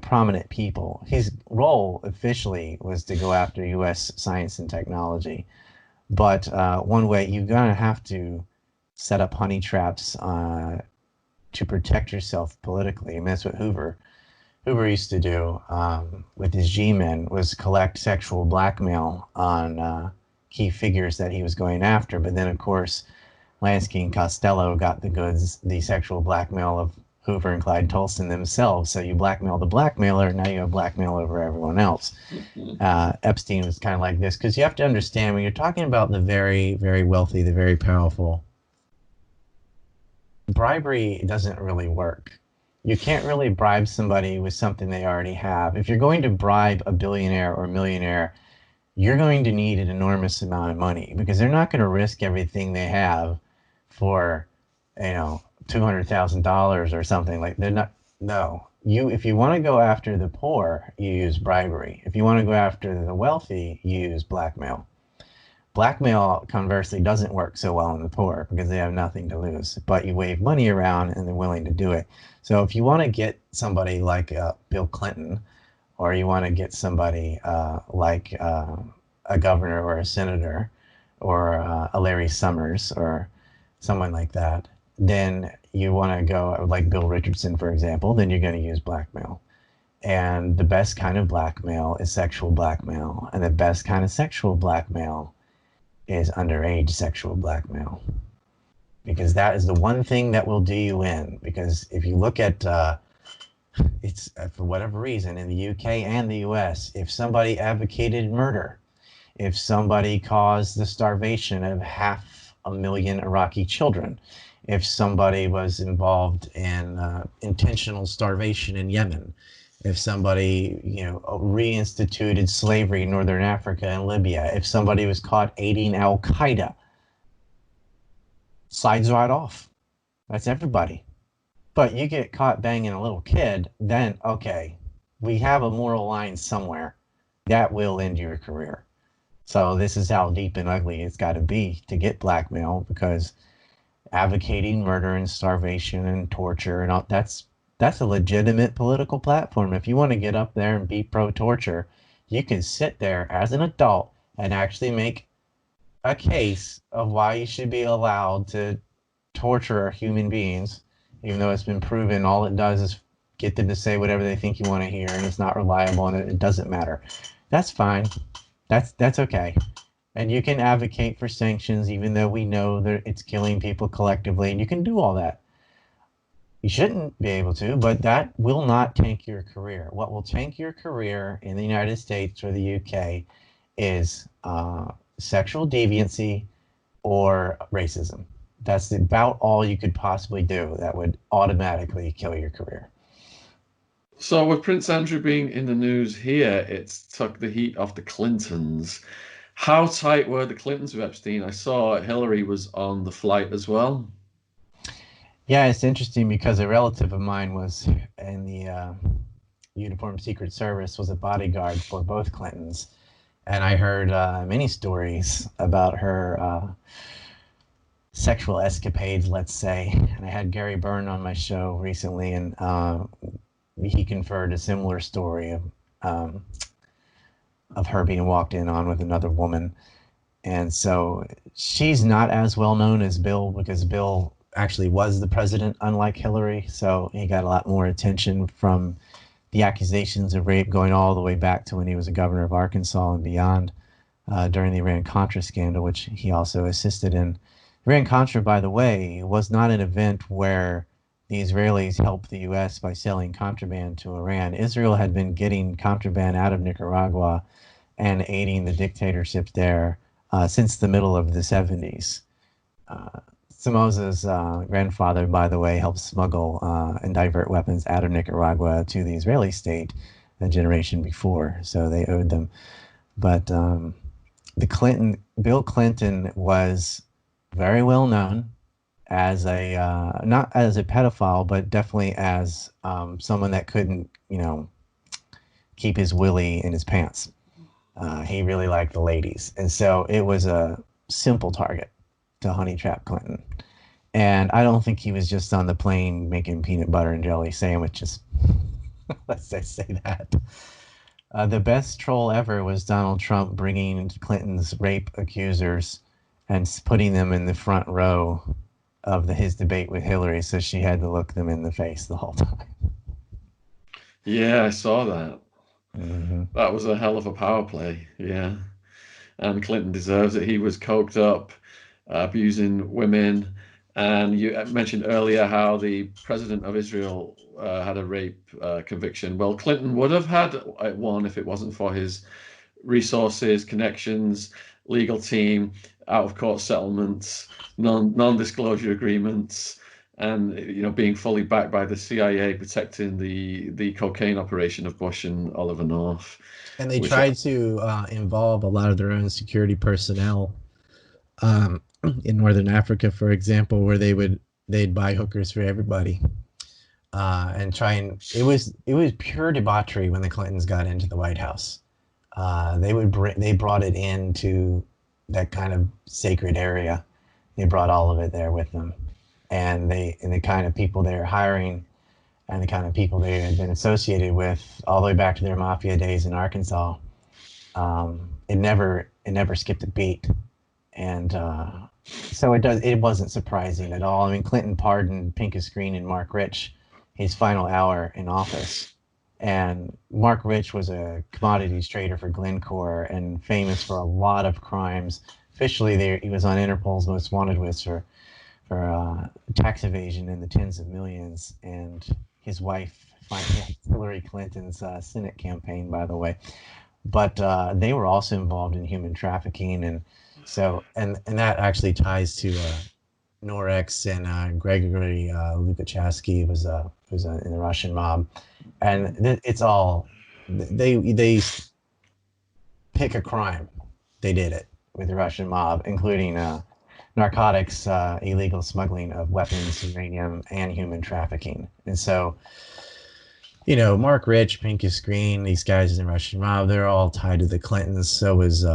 Speaker 5: prominent people. His role officially was to go after U.S. science and technology. But one way, you're going to have to set up honey traps to protect yourself politically. I mean, that's what Hoover used to do with his G-men, was collect sexual blackmail on key figures that he was going after. But then, of course, Lansky and Costello got the goods, the sexual blackmail of Hoover and Clyde Tolson themselves. So you blackmail the blackmailer, now you have blackmail over everyone else. Epstein was kind of like this, because you have to understand, when you're talking about the very, very wealthy, the very powerful, bribery doesn't really work. You can't really bribe somebody with something they already have. If you're going to bribe a billionaire or millionaire, you're going to need an enormous amount of money because they're not going to risk everything they have for, $200,000 or something. Like, they're not. No, if you want to go after the poor, you use bribery. If you want to go after the wealthy, you use blackmail. Blackmail, conversely, doesn't work so well in the poor because they have nothing to lose. But you wave money around and they're willing to do it. So if you want to get somebody like Bill Clinton, or you want to get somebody like a governor or a senator, or a Larry Summers or someone like that, then you want to go like Bill Richardson, for example, then you're going to use blackmail. And the best kind of blackmail is sexual blackmail. And the best kind of sexual blackmail is underage sexual blackmail. Because that is the one thing that will do you in. Because if you look at, it's for whatever reason, in the UK and the US, if somebody advocated murder, if somebody caused the starvation of 500,000 Iraqi children, if somebody was involved in intentional starvation in Yemen, if somebody reinstituted slavery in Northern Africa and Libya, if somebody was caught aiding Al Qaeda, slides right off. That's everybody. But you get caught banging a little kid, then okay, we have a moral line somewhere that will end your career. So this is how deep and ugly it's got to be to get blackmail, because advocating murder and starvation and torture and all, that's a legitimate political platform. If you want to get up there and be pro-torture, you can sit there as an adult and actually make a case of why you should be allowed to torture human beings, even though it's been proven all it does is get them to say whatever they think you want to hear, and it's not reliable and it doesn't matter. That's fine. That's okay. And you can advocate for sanctions, even though we know that it's killing people collectively, and you can do all that. You shouldn't be able to, but that will not tank your career. What will tank your career in the United States or the UK is sexual deviancy or racism. That's about all you could possibly do that would automatically kill your career.
Speaker 4: So with Prince Andrew being in the news here, it's took the heat off the Clintons. How tight were the Clintons with Epstein? I saw Hillary was on the flight as well.
Speaker 5: Yeah, it's interesting because a relative of mine was in the Uniformed Secret Service, was a bodyguard for both Clintons. And I heard many stories about her sexual escapades, let's say. And I had Gary Byrne on my show recently, and he conferred a similar story of her being walked in on with another woman. And so she's not as well known as Bill, because Bill actually was the president, unlike Hillary. So he got a lot more attention from the accusations of rape going all the way back to when he was a governor of Arkansas and beyond, during the Iran-Contra scandal, which he also assisted in. Iran-Contra, by the way, was not an event where the Israelis helped the U.S. by selling contraband to Iran. Israel had been getting contraband out of Nicaragua and aiding the dictatorship there since the middle of the 70s. Somoza's grandfather, by the way, helped smuggle and divert weapons out of Nicaragua to the Israeli state a generation before, so they owed them. But Bill Clinton was very well known as a not as a pedophile, but definitely as someone that couldn't, keep his willy in his pants. He really liked the ladies, and so it was a simple target to honey trap Clinton. And I don't think he was just on the plane making peanut butter and jelly sandwiches. Let's just say that. The best troll ever was Donald Trump bringing Clinton's rape accusers and putting them in the front row of his debate with Hillary, so she had to look them in the face the whole time.
Speaker 4: Yeah, I saw that.
Speaker 5: Mm-hmm.
Speaker 4: That was a hell of a power play. Yeah. And Clinton deserves it. He was coked up, abusing women. And you mentioned earlier how the president of Israel had a rape conviction. Well, Clinton would have had one if it wasn't for his resources, connections, legal team, out-of-court settlements, non-disclosure agreements, and being fully backed by the CIA, protecting the cocaine operation of Bush and Oliver North.
Speaker 5: And they
Speaker 4: Which
Speaker 5: tried to involve a lot of their own security personnel um, in Northern Africa, for example, where they'd buy hookers for everybody and try and it was pure debauchery when the Clintons got into the White House. They brought it into that kind of sacred area. They brought all of it there with them, and the kind of people they're hiring and the kind of people they had been associated with all the way back to their mafia days in Arkansas. It never skipped a beat, and so it wasn't surprising at all. I mean, Clinton pardoned Pincus Green and Mark Rich his final hour in office, and Mark Rich was a commodities trader for Glencore and famous for a lot of crimes. Officially, he was on Interpol's most wanted list for tax evasion in the tens of millions, and his wife financed Hillary Clinton's Senate campaign, by the way. But they were also involved in human trafficking, and so and that actually ties to Norex and Gregory Lukachansky was in the Russian mob, and it's all they pick a crime, they did it with the Russian mob, including narcotics, illegal smuggling of weapons, uranium, and human trafficking. And so, Mark Rich, Pincus Green, these guys in the Russian mob, they're all tied to the Clintons. So is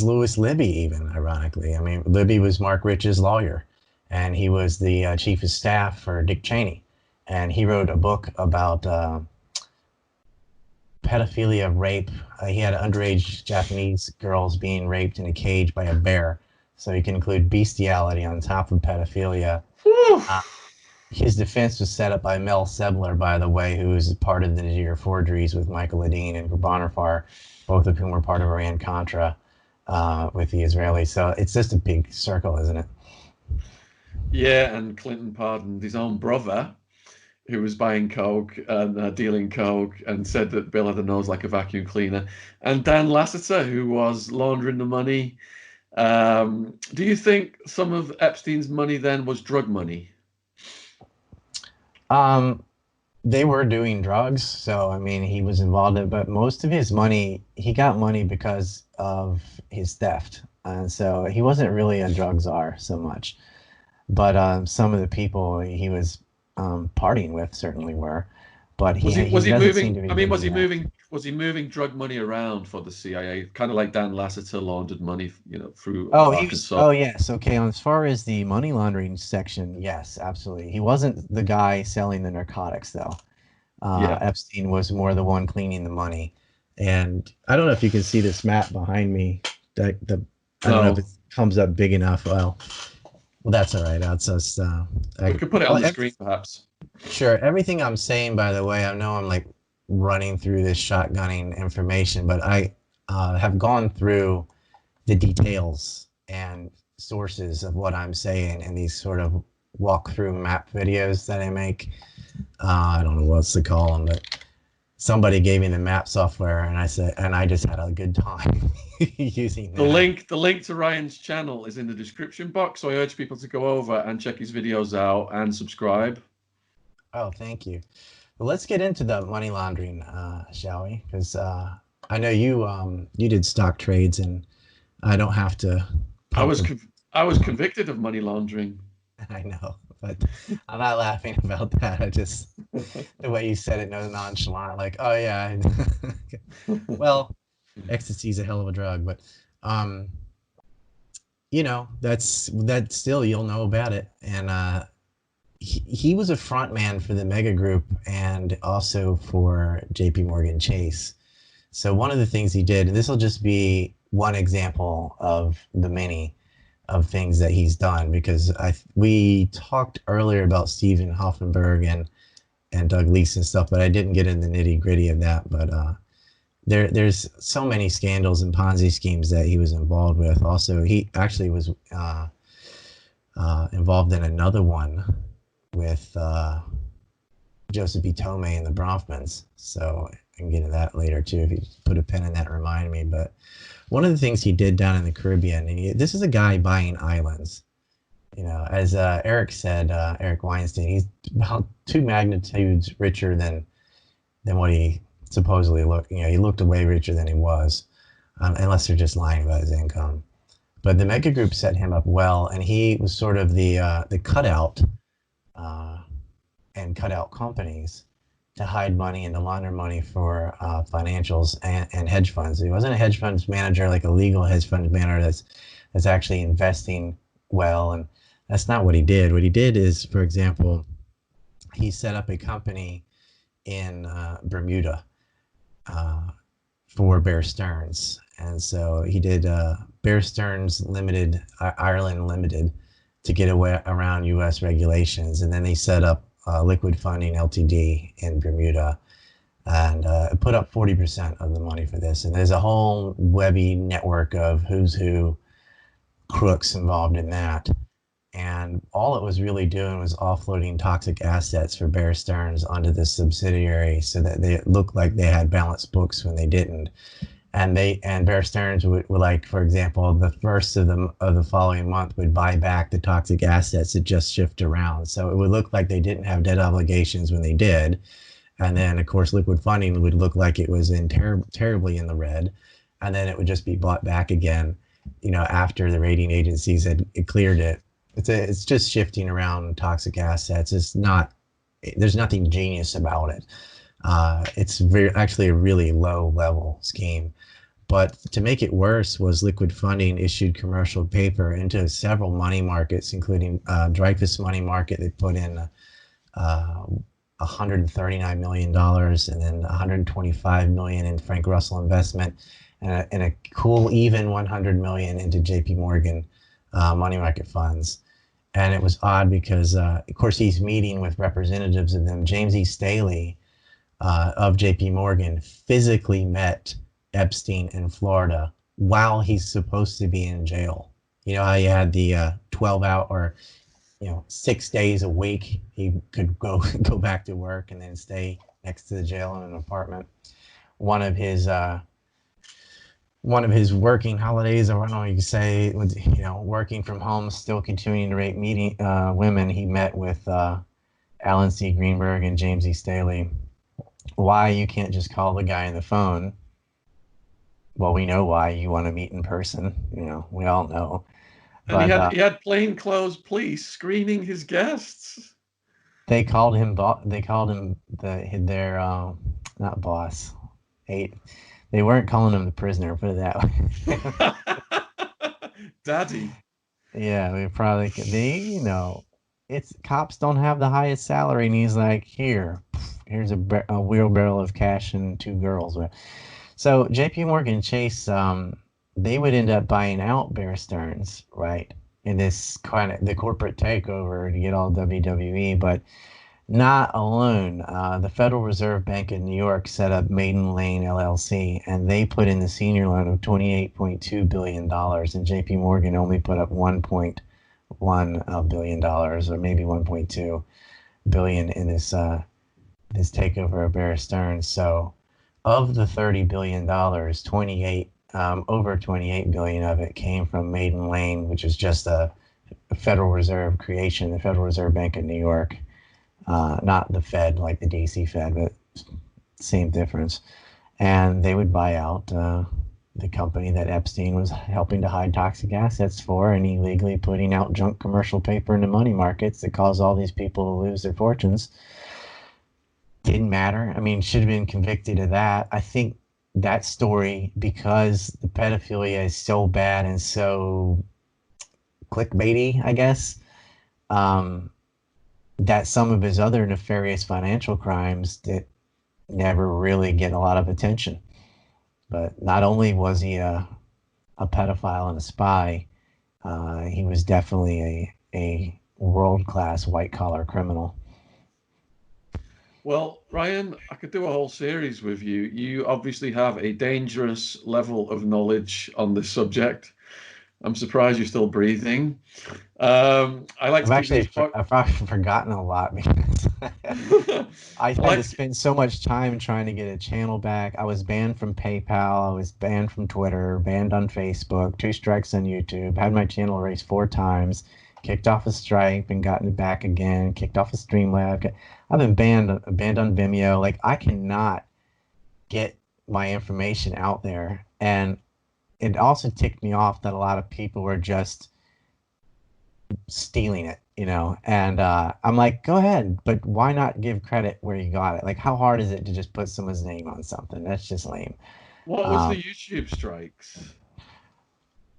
Speaker 5: Louis Libby, even, ironically. I mean, Libby was Mark Rich's lawyer, and he was the chief of staff for Dick Cheney. And he wrote a book about pedophilia, rape. He had underage Japanese girls being raped in a cage by a bear. So you can include bestiality on top of pedophilia. His defense was set up by Mel Sebler, by the way, who was part of the Niger forgeries with Michael Ledeen and Bonhoeffer, both of whom were part of Iran-Contra with the Israelis. So it's just a big circle, isn't it?
Speaker 4: Yeah, and Clinton pardoned his own brother, who was buying coke and dealing coke, and said that Bill had a nose like a vacuum cleaner. And Dan Lasseter, who was laundering the money. Do you think some of Epstein's money then was drug money?
Speaker 5: They were doing drugs, so I mean, he was involved in it, but most of his money, he got money because of his theft. And so he wasn't really a drug czar so much. But some of the people he was partying with certainly were. But was he
Speaker 4: moving? I mean, was he moving drug money around for the CIA, kind of like Dan Lasseter laundered money, through Arkansas?
Speaker 5: Yes. Okay. As far as the money laundering section, yes, absolutely. He wasn't the guy selling the narcotics, though. Epstein was more the one cleaning the money. And I don't know if you can see this map behind me. I don't know if it comes up big enough. Well, that's all right.
Speaker 4: We could put it on the screen, perhaps.
Speaker 5: Sure. Everything I'm saying, by the way, I know I'm like running through this shotgunning information, but I have gone through the details and sources of what I'm saying in these sort of walkthrough map videos that I make. I don't know what to call them, but somebody gave me the map software, and I just had a good time using that.
Speaker 4: The link to Ryan's channel is in the description box, so I urge people to go over and check his videos out and subscribe.
Speaker 5: Oh, thank you. Well, let's get into the money laundering, shall we? Because I know you did stock trades, and I don't have to.
Speaker 4: I was convicted of money laundering.
Speaker 5: I know, but I'm not laughing about that. I just the way you said it, no nonchalant, like, oh yeah. Well, ecstasy's a hell of a drug, but that's still, you'll know about it. And he was a front man for the mega group and also for JP Morgan Chase. So one of the things he did, and this will just be one example of the many of things that he's done, because we talked earlier about Stephen Hoffenberg and Doug Leese and stuff, but I didn't get in the nitty gritty of that. But there's so many scandals and Ponzi schemes that he was involved with. Also, he actually was involved in another one with Joseph B. Tomei and the Bronfmans. So I can get into that later too, if you put a pin in that and remind me. But one of the things he did down in the Caribbean, and this is a guy buying islands. You know, as Eric said, Eric Weinstein, he's about 2 magnitudes richer than what he supposedly looked. You know, he looked way richer than he was, unless they're just lying about his income. But the mega group set him up well, and he was sort of the cutout uh, and cutout companies to hide money and to launder money for financials and hedge funds. He wasn't a hedge funds manager, like a legal hedge fund manager that's actually investing well, and that's not what he did. What he did is, for example, he set up a company in Bermuda for Bear Stearns. And so he did Bear Stearns Limited, Ireland Limited, to get away around U.S. regulations. And then they set up Liquid Funding Ltd. In Bermuda and put up 40% of the money for this. And there's a whole webby network of who's who crooks involved in that. And all it was really doing was offloading toxic assets for Bear Stearns onto this subsidiary so that they looked like they had balanced books when they didn't. And Bear Stearns would like, for example, the first of the following month would buy back the toxic assets that just shift around. So it would look like they didn't have debt obligations when they did. And then, of course, Liquid Funding would look like it was in terribly in the red. And then it would just be bought back again, you know, after the rating agencies had cleared it. It's just shifting around toxic assets. There's nothing genius about it. It's actually a really low level scheme. But to make it worse was Liquid Funding issued commercial paper into several money markets, including Dreyfus Money Market. They put in $139 million and then $125 million in Frank Russell investment and a cool even $100 million into JP Morgan money market funds. And it was odd because, of course, he's meeting with representatives of them. James E. Staley of JP Morgan physically met Epstein in Florida while he's supposed to be in jail. You know how you had the 12-hour or 6 days a week he could go back to work and then stay next to the jail in an apartment. One of his working holidays, or I don't know what you could say, was, working from home, still continuing to rate meeting women. He met with Alan C. Greenberg and James E. Staley. Why you can't just call the guy on the phone? Well, we know why. You want to meet in person. We all know.
Speaker 4: And he had plainclothes police screening his guests.
Speaker 5: They called him. They called him their not boss. They weren't calling him the prisoner. Put it that
Speaker 4: way. Daddy.
Speaker 5: Yeah, we probably could. It's cops don't have the highest salary, and he's like, here's a wheelbarrow of cash and 2 girls. So JP Morgan Chase, they would end up buying out Bear Stearns, right, in this kind of the corporate takeover to get all WWE, but not alone. The Federal Reserve Bank in New York set up Maiden Lane LLC, and they put in the senior loan of $28.2 billion, and JP Morgan only put up $1.1 billion, or maybe $1.2 billion in this takeover of Bear Stearns. So of the $30 billion, over $28 billion of it came from Maiden Lane, which is just a Federal Reserve creation, the Federal Reserve Bank of New York. Not the Fed, like the DC Fed, but same difference. And they would buy out the company that Epstein was helping to hide toxic assets for and illegally putting out junk commercial paper in the money markets that caused all these people to lose their fortunes. Didn't matter. I mean, should have been convicted of that. I think that story, because the pedophilia is so bad and so clickbaity, I guess, that some of his other nefarious financial crimes that never really get a lot of attention. But not only was he a pedophile and a spy, he was definitely a world-class white-collar criminal.
Speaker 4: Well, Ryan, I could do a whole series with you. You obviously have a dangerous level of knowledge on this subject. I'm surprised you're still breathing. I've
Speaker 5: probably forgotten a lot because I had to spend so much time trying to get a channel back. I was banned from PayPal. I was banned from Twitter, banned on Facebook, 2 strikes on YouTube, had my channel erased 4 times. kicked off a Stripe and gotten it back again, kicked off a Streamlab. I've been banned on Vimeo. Like, I cannot get my information out there. And it also ticked me off that a lot of people were just stealing it, you know. And I'm like, go ahead, but why not give credit where you got it? Like, how hard is it to just put someone's name on something? That's just lame.
Speaker 4: What was the YouTube strikes?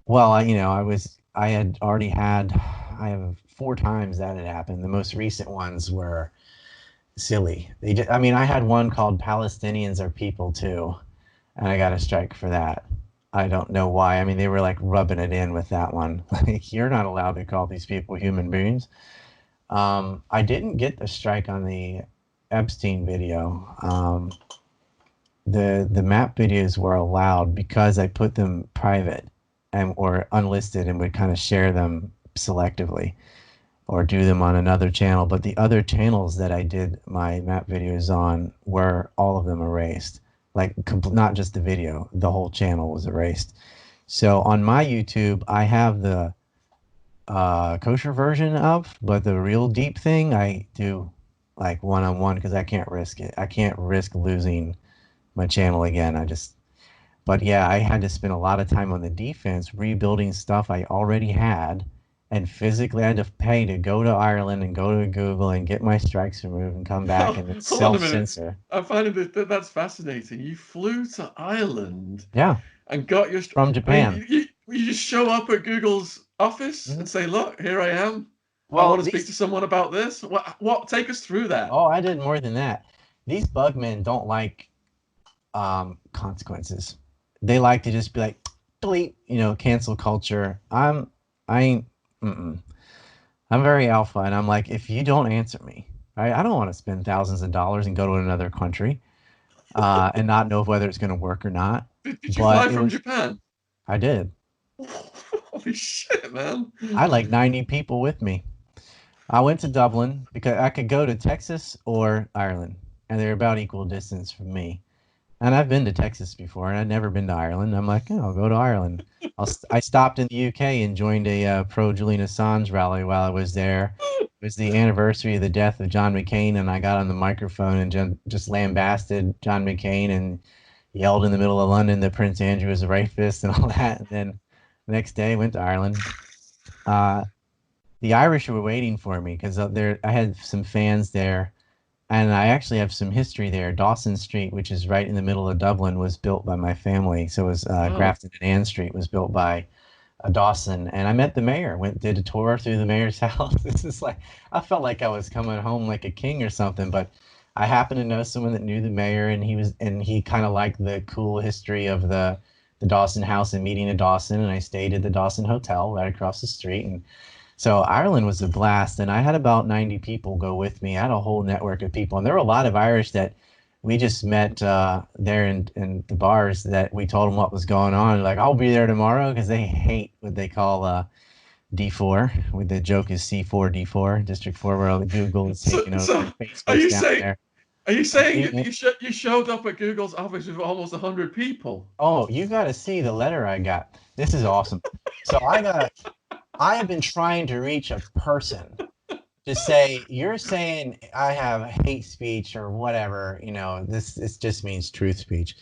Speaker 5: Well, I had already had, I have 4 times that had happened. The most recent ones were silly. I mean, I had one called Palestinians Are People Too, and I got a strike for that. I don't know why. I mean, they were like rubbing it in with that one. Like, you're not allowed to call these people human beings. I didn't get the strike on the Epstein video. The map videos were allowed because I put them private and or unlisted and would kind of share them selectively or do them on another channel. But the other channels that I did my map videos on were all of them erased. Like, not just the video, the whole channel was erased. So on my YouTube, I have the kosher version of, but the real deep thing I do like one-on-one because I can't risk it. I can't risk losing my channel again. But yeah, I had to spend a lot of time on the defense rebuilding stuff I already had, and physically I had to pay to go to Ireland and go to Google and get my strikes removed and come back and then
Speaker 4: Hold on a minute.
Speaker 5: self-censor.
Speaker 4: I find that's fascinating. You flew to Ireland
Speaker 5: Yeah,
Speaker 4: and got your
Speaker 5: from Japan.
Speaker 4: I mean, you just show up at Google's office and say, "Look, here I am. I
Speaker 5: Well,
Speaker 4: want to speak to someone about this." What? Take us through that.
Speaker 5: Oh, I did more than that. These bugmen don't like consequences. They like to just be like, delete, cancel culture. I ain't, I'm very alpha, and I'm like, if you don't answer me, right, I don't want to spend thousands of dollars and go to another country and not know whether it's going to work or not.
Speaker 4: Did you fly from Japan?
Speaker 5: I did.
Speaker 4: Holy shit, man.
Speaker 5: I had like 90 people with me. I went to Dublin because I could go to Texas or Ireland, and they're about equal distance from me. And I've been to Texas before, and I'd never been to Ireland. I'm like, I'll go to Ireland. I stopped in the UK and joined a pro-Julian Assange rally while I was there. It was the anniversary of the death of John McCain, and I got on the microphone and just lambasted John McCain and yelled in the middle of London that Prince Andrew was a rapist and all that. And then the next day, I went to Ireland. The Irish were waiting for me because I had some fans there. And I actually have some history there. Dawson Street, which is right in the middle of Dublin, was built by my family. So was Grafton and Ann Street was built by Dawson. And I met the mayor, did a tour through the mayor's house. This is like, I felt like I was coming home like a king or something. But I happened to know someone that knew the mayor, and he kind of liked the cool history of the Dawson house and meeting at Dawson. And I stayed at the Dawson Hotel right across the street. And so Ireland was a blast, and I had about 90 people go with me. I had a whole network of people, and there were a lot of Irish that we just met there in the bars that we told them what was going on. Like, I'll be there tomorrow, because they hate what they call D4. The joke is C4, D4, District 4, where Google is taking over.
Speaker 4: So
Speaker 5: Facebook's down there.
Speaker 4: Are you saying you showed up at Google's office with almost 100 people?
Speaker 5: Oh, you got to see the letter I got. This is awesome. So I have been trying to reach a person to say, you're saying I have hate speech or whatever, this just means truth speech.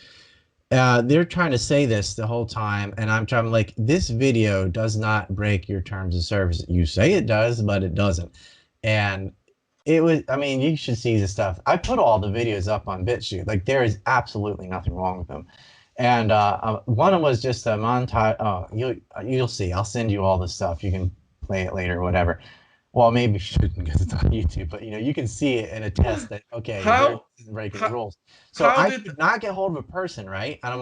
Speaker 5: They're trying to say this the whole time, and I'm trying like, this video does not break your terms of service. You say it does, but it doesn't. And it was, I mean, you should see the stuff. I put all the videos up on BitChute. Like, there is absolutely nothing wrong with them. And one of them was just a montage. Oh, you'll see. I'll send you all the stuff. You can play it later or whatever. Well, maybe you shouldn't because it's on YouTube, but you can see it and attest that, okay, you're breaking the rules. So I did not get hold of a person, right? And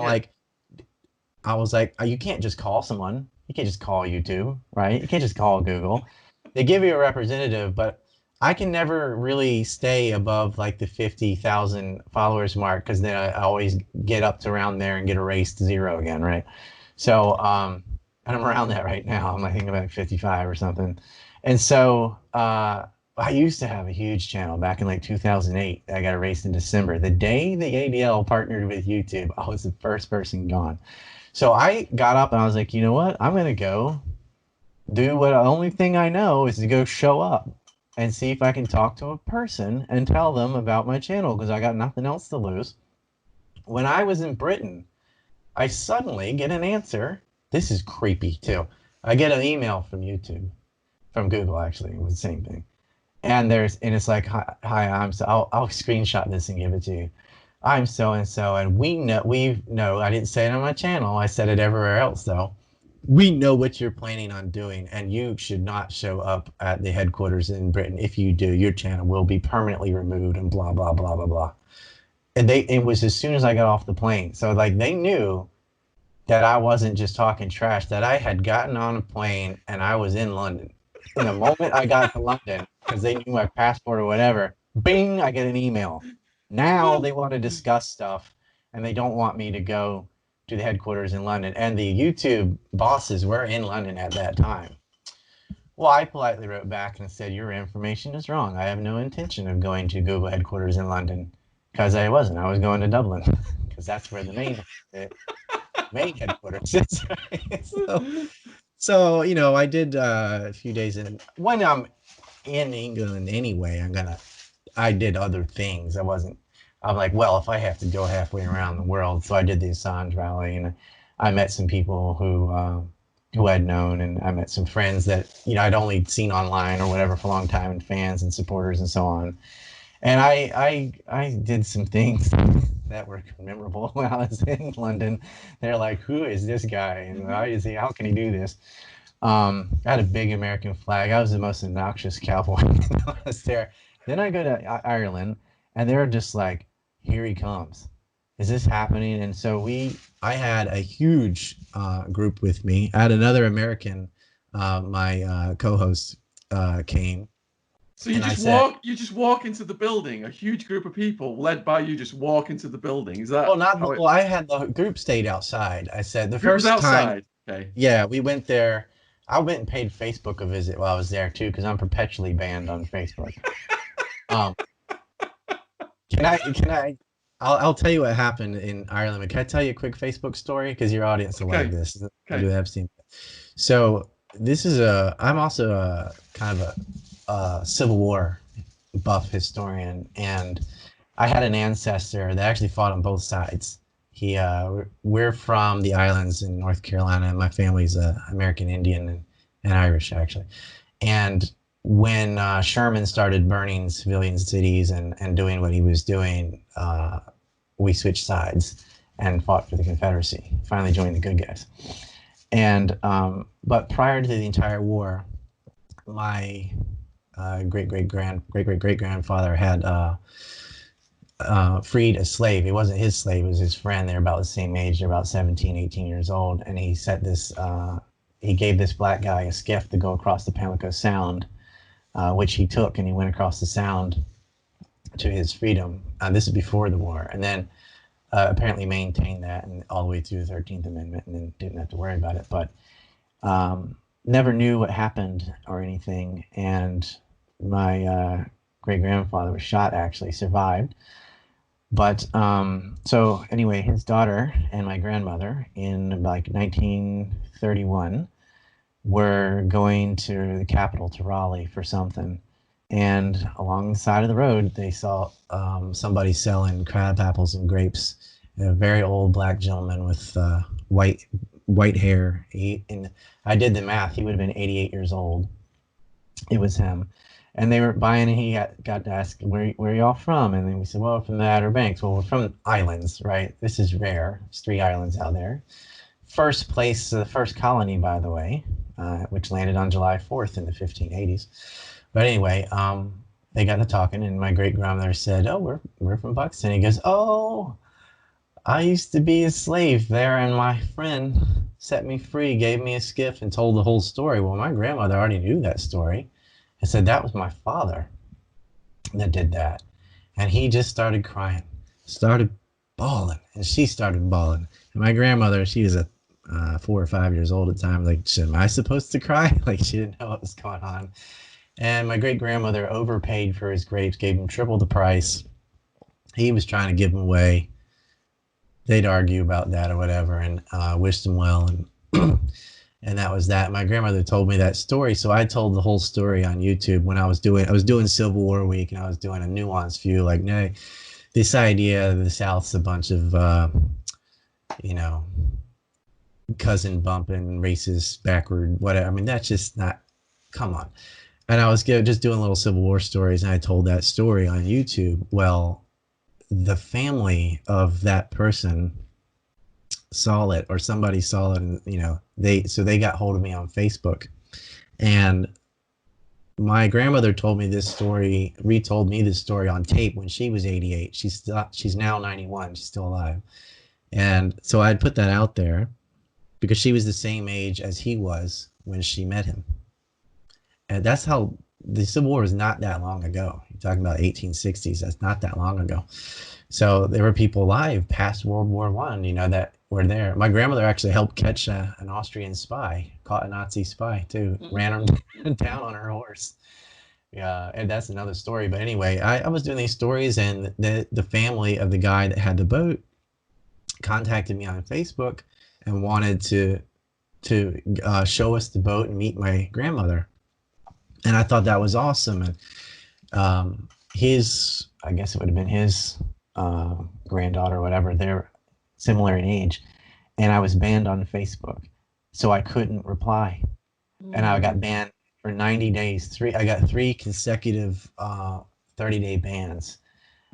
Speaker 5: I was like, you can't just call someone. You can't just call YouTube, right? You can't just call Google. They give you a representative, but I can never really stay above like the 50,000 followers mark, because then I always get up to around there and get erased to 0 again, right? So, and I'm around that right now. I'm, I think, about 55 or something. And so I used to have a huge channel back in like 2008. I got erased in December. The day the ADL partnered with YouTube, I was the first person gone. So I got up and I was like, you know what? I'm going to go do what the only thing I know is to go show up and see if I can talk to a person and tell them about my channel because I got nothing else to lose. When I was in Britain, I suddenly get an answer. This is creepy too. I get an email from YouTube, from Google actually, it was the same thing. And it's like, hi, I'll screenshot this and give it to you. I'm so and so, and we know. I didn't say it on my channel. I said it everywhere else though. We know what you're planning on doing, and you should not show up at the headquarters in Britain. If you do, your channel will be permanently removed, and blah blah blah blah blah. And it was as soon as I got off the plane. So like they knew that I wasn't just talking trash, that I had gotten on a plane and I was in London. In the moment I got to London, because they knew my passport or whatever, bing, I get an email. Now they want to discuss stuff and they don't want me to go to the headquarters in London. And the YouTube bosses were in London at that time. Well, I politely wrote back and said, your information is wrong. I have no intention of going to Google headquarters in London because I wasn't. I was going to Dublin because that's where the main headquarters is. Right? So I did a few days in. When I'm in England anyway, I did other things. I'm like, well, if I have to go halfway around the world, so I did the Assange rally, and I met some people who I'd known, and I met some friends that I'd only seen online or whatever for a long time, and fans and supporters and so on. And I did some things that were memorable when I was in London. They're like, who is this guy? And how can he do this? I had a big American flag. I was the most obnoxious cowboy when I was there. Then I go to Ireland, and they're just like, here he comes. Is this happening? And so I had a huge group with me. I had another American, my co-host came.
Speaker 4: So you just walk into the building, a huge group of people led by you just walk into the building. Is that
Speaker 5: I had the group stayed outside. I said the
Speaker 4: group was
Speaker 5: first time.
Speaker 4: outside? Okay.
Speaker 5: Yeah, we went there. I went and paid Facebook a visit while I was there too, because I'm perpetually banned on Facebook. Um, can I? I'll tell you what happened in Ireland. But can I tell you a quick Facebook story? Because your audience will like this.
Speaker 4: Okay.
Speaker 5: Do Epstein. So I'm also a kind of a Civil War buff historian, and I had an ancestor that actually fought on both sides. We're from the islands in North Carolina, and my family's American Indian and Irish actually. And when Sherman started burning civilian cities and doing what he was doing, we switched sides and fought for the Confederacy. Finally joined the good guys. And but prior to the entire war, my great great grandfather had freed a slave. It wasn't his slave, it was his friend. They're about the same age. They're about 17, 18 years old. And he gave this black guy a skiff to go across the Pamlico Sound, which he took, and he went across the Sound to his freedom. This is before the war. And then apparently maintained that and all the way through the 13th Amendment, and then didn't have to worry about it. But never knew what happened or anything. And my great-grandfather was shot, actually, survived. But so anyway, his daughter and my grandmother in like 1931 were going to the capital, to Raleigh, for something. And along the side of the road, they saw somebody selling crab apples and grapes. A very old black gentleman with white hair. And I did the math. He would have been 88 years old. It was him. And they were buying, and he got to ask, where are y'all from? And then we said, well, from the Outer Banks. Well, we're from islands, right? This is rare. There's 3 islands out there. First place, the first colony, by the way, which landed on July 4th in the 1580s. But anyway, they got to talking, and my great-grandmother said, oh, we're from Buxton. He goes, oh, I used to be a slave there, and my friend set me free, gave me a skiff, and told the whole story. Well, my grandmother already knew that story. I said, that was my father that did that. And he just started crying, started bawling, and she started bawling. And my grandmother, she was 4 or 5 years old at the time, like, am I supposed to cry? Like, she didn't know what was going on. And my great-grandmother overpaid for his grapes, gave him triple the price. He was trying to give them away. They'd argue about that or whatever, and wished him well. And And that was that. My grandmother told me that story, so I told the whole story on YouTube when I was doing Civil War week, and I was doing a nuanced view, like, no, this idea the South's a bunch of you know, cousin bumping, racist, backward, whatever. I mean, that's just not. Come on. And I was just doing little Civil War stories, and I told that story on YouTube. Well, the family of that person saw it, or somebody saw it, and they got hold of me on Facebook. And my grandmother told me this story, retold me this story on tape when she was 88. She's now 91. She's still alive. And so I'd put that out there because she was the same age as he was when she met him. And that's how the Civil War was not that long ago. You're talking about 1860s. That's not that long ago. So there were people alive past World War I, that were there. My grandmother actually helped catch an Austrian spy, caught a Nazi spy too, ran him down on her horse. Yeah, and that's another story. But anyway, I was doing these stories, and the family of the guy that had the boat contacted me on Facebook and wanted to show us the boat and meet my grandmother. And I thought that was awesome. And I guess it would have been his granddaughter or whatever, they're similar in age. And I was banned on Facebook, so I couldn't reply. And I got banned for 90 days. I got 3 consecutive 30-day bans.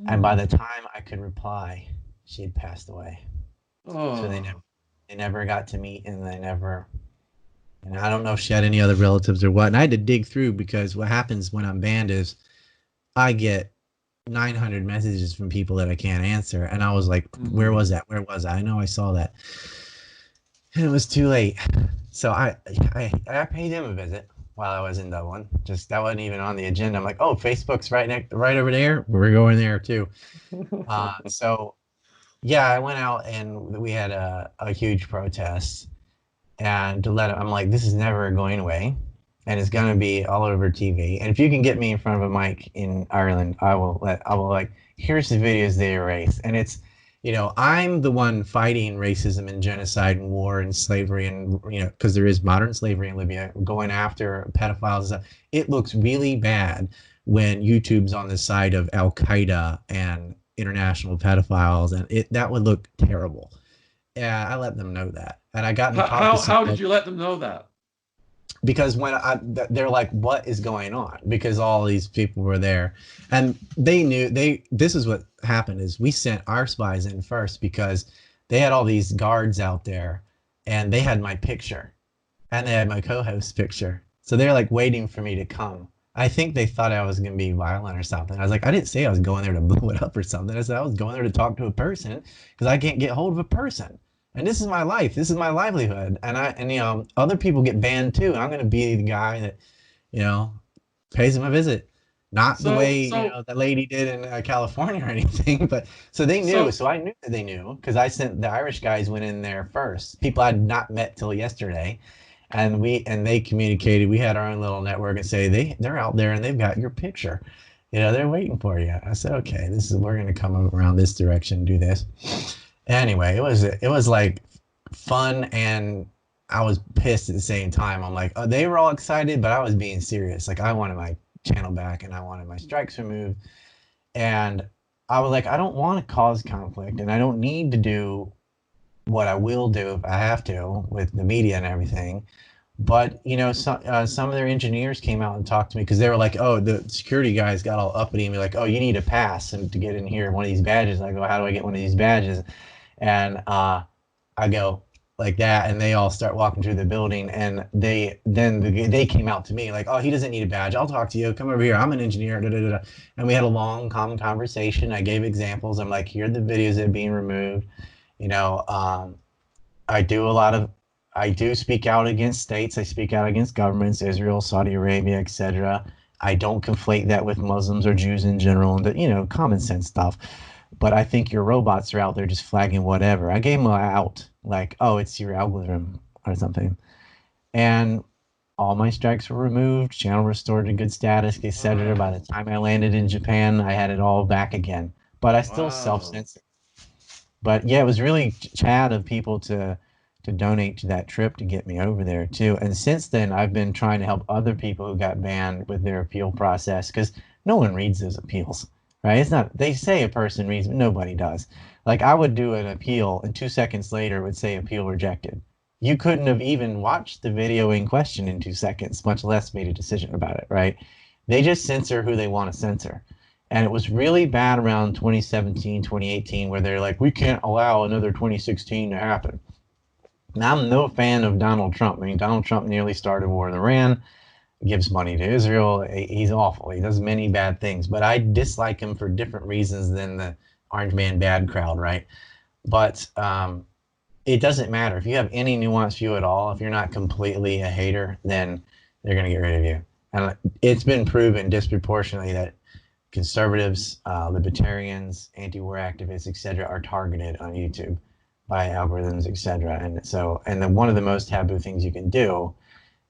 Speaker 5: And by the time I could reply, she had passed away. So they never got to meet, and and I don't know if she had any other relatives or what. And I had to dig through, because what happens when I'm banned is I get 900 messages from people that I can't answer. And I was like, where was that? Where was I? I know I saw that. And it was too late. So I paid him a visit while I was in Dublin. Just that wasn't even on the agenda. I'm like, oh, Facebook's right over there. We're going there too. So yeah, I went out and we had a huge protest. And I'm like, this is never going away, and it's gonna be all over TV. And if you can get me in front of a mic in Ireland, I will like, here's the videos they erase. And it's, I'm the one fighting racism and genocide and war and slavery, and because there is modern slavery in Libya, going after pedophiles and stuff. It looks really bad when YouTube's on the side of Al Qaeda and international pedophiles, and that would look terrible. Yeah, I let them know that. And I got in
Speaker 4: how did you let them know that?
Speaker 5: Because when they're like, what is going on? Because all these people were there, and they knew this is what happened is we sent our spies in first, because they had all these guards out there, and they had my picture, and they had my co-host's picture. So they're like waiting for me to come. I think they thought I was going to be violent or something. I was like, I didn't say I was going there to blow it up or something. I said I was going there to talk to a person, because I can't get hold of a person. And this is my life. This is my livelihood. And other people get banned too. And I'm going to be the guy that, pays them a visit. Not the way, the lady did in California or anything. But so they knew. So I knew that they knew, because I sent the Irish guys went in there first. People I'd not met till yesterday. And they communicated. We had our own little network and say they're out there and they've got your picture. They're waiting for you. I said, okay, we're going to come around this direction and do this. Anyway, it was like fun, and I was pissed at the same time. I'm like, they were all excited, but I was being serious. Like, I wanted my channel back, and I wanted my strikes removed. And I was like, I don't want to cause conflict, and I don't need to do what I will do if I have to with the media and everything. But some of their engineers came out and talked to me, because they were like, oh, the security guys got all uppity and be like, oh, you need a pass and to get in here, one of these badges. I go, how do I get one of these badges? And I go like that, and they all start walking through the building, and they came out to me like, oh, he doesn't need a badge. I'll talk to you. Come over here. I'm an engineer. Da, da, da, da. And we had a long, common conversation. I gave examples. I'm like, here are the videos that are being removed. I do speak out against states. I speak out against governments, Israel, Saudi Arabia, etc. I don't conflate that with Muslims or Jews in general, and common sense stuff. But I think your robots are out there just flagging whatever. I gave them an out, like, oh, it's your algorithm or something. And all my strikes were removed, channel restored to good status, etc. By the time I landed in Japan, I had it all back again. But I still self-censor. But yeah, it was really Chad of people to to donate to that trip to get me over there too. And since then, I've been trying to help other people who got banned with their appeal process, because no one reads those appeals, right? It's not, they say a person reads, but nobody does. Like, I would do an appeal and 2 seconds later it would say appeal rejected. You couldn't have even watched the video in question in 2 seconds, much less made a decision about it, right? They just censor who they want to censor. And it was really bad around 2017, 2018, where they're like, we can't allow another 2016 to happen. Now, I'm no fan of Donald Trump. I mean, Donald Trump nearly started a war in Iran, gives money to Israel. He's awful. He does many bad things, but I dislike him for different reasons than the Orange Man bad crowd, right? But it doesn't matter. If you have any nuanced view at all, if you're not completely a hater, then they're going to get rid of you. And it's been proven disproportionately that conservatives, libertarians, anti-war activists, etc., are targeted on YouTube by algorithms, etc. And so, and then one of the most taboo things you can do,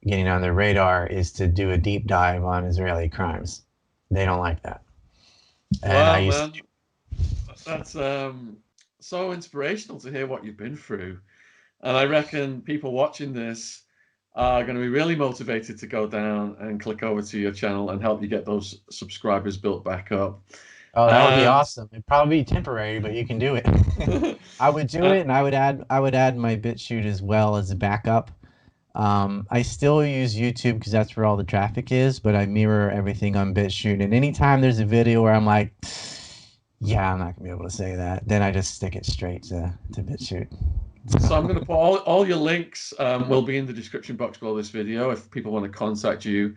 Speaker 5: getting on their radar, is to do a deep dive on Israeli crimes. They don't like that. And
Speaker 4: Wow,
Speaker 5: I used
Speaker 4: man, that's so inspirational to hear what you've been through. And I reckon people watching this are going to be really motivated to go down and click over to your channel and help you get those subscribers built back up.
Speaker 5: Oh, that would be
Speaker 4: And
Speaker 5: awesome. It'd probably be temporary, but you can do it. I would do it, and I would add my BitChute as well as a backup. I still use YouTube because that's where all the traffic is, but I mirror everything on BitChute. And anytime there's a video where I'm like, yeah, I'm not gonna be able to say that, then I just stick it straight to BitChute.
Speaker 4: So I'm going to put all your links will be in the description box below this video if people want to contact you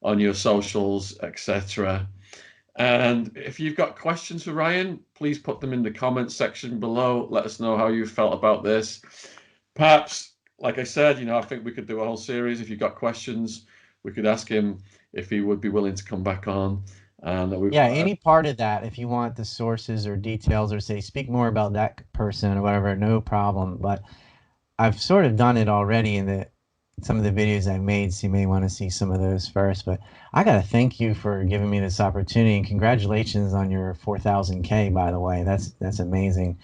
Speaker 4: on your socials, etc. And if you've got questions for Ryan, please put them in the comments section below. Let us know how you felt about this. Perhaps, like I said, I think we could do a whole series. If you've got questions, we could ask him if he would be willing to come back on. And
Speaker 5: yeah, any part of that, if you want the sources or details or say speak more about that person or whatever, no problem. But I've sort of done it already in some of the videos I've made, so you may want to see some of those first. But I got to thank you for giving me this opportunity, and congratulations on your 4,000K, by the way. That's amazing.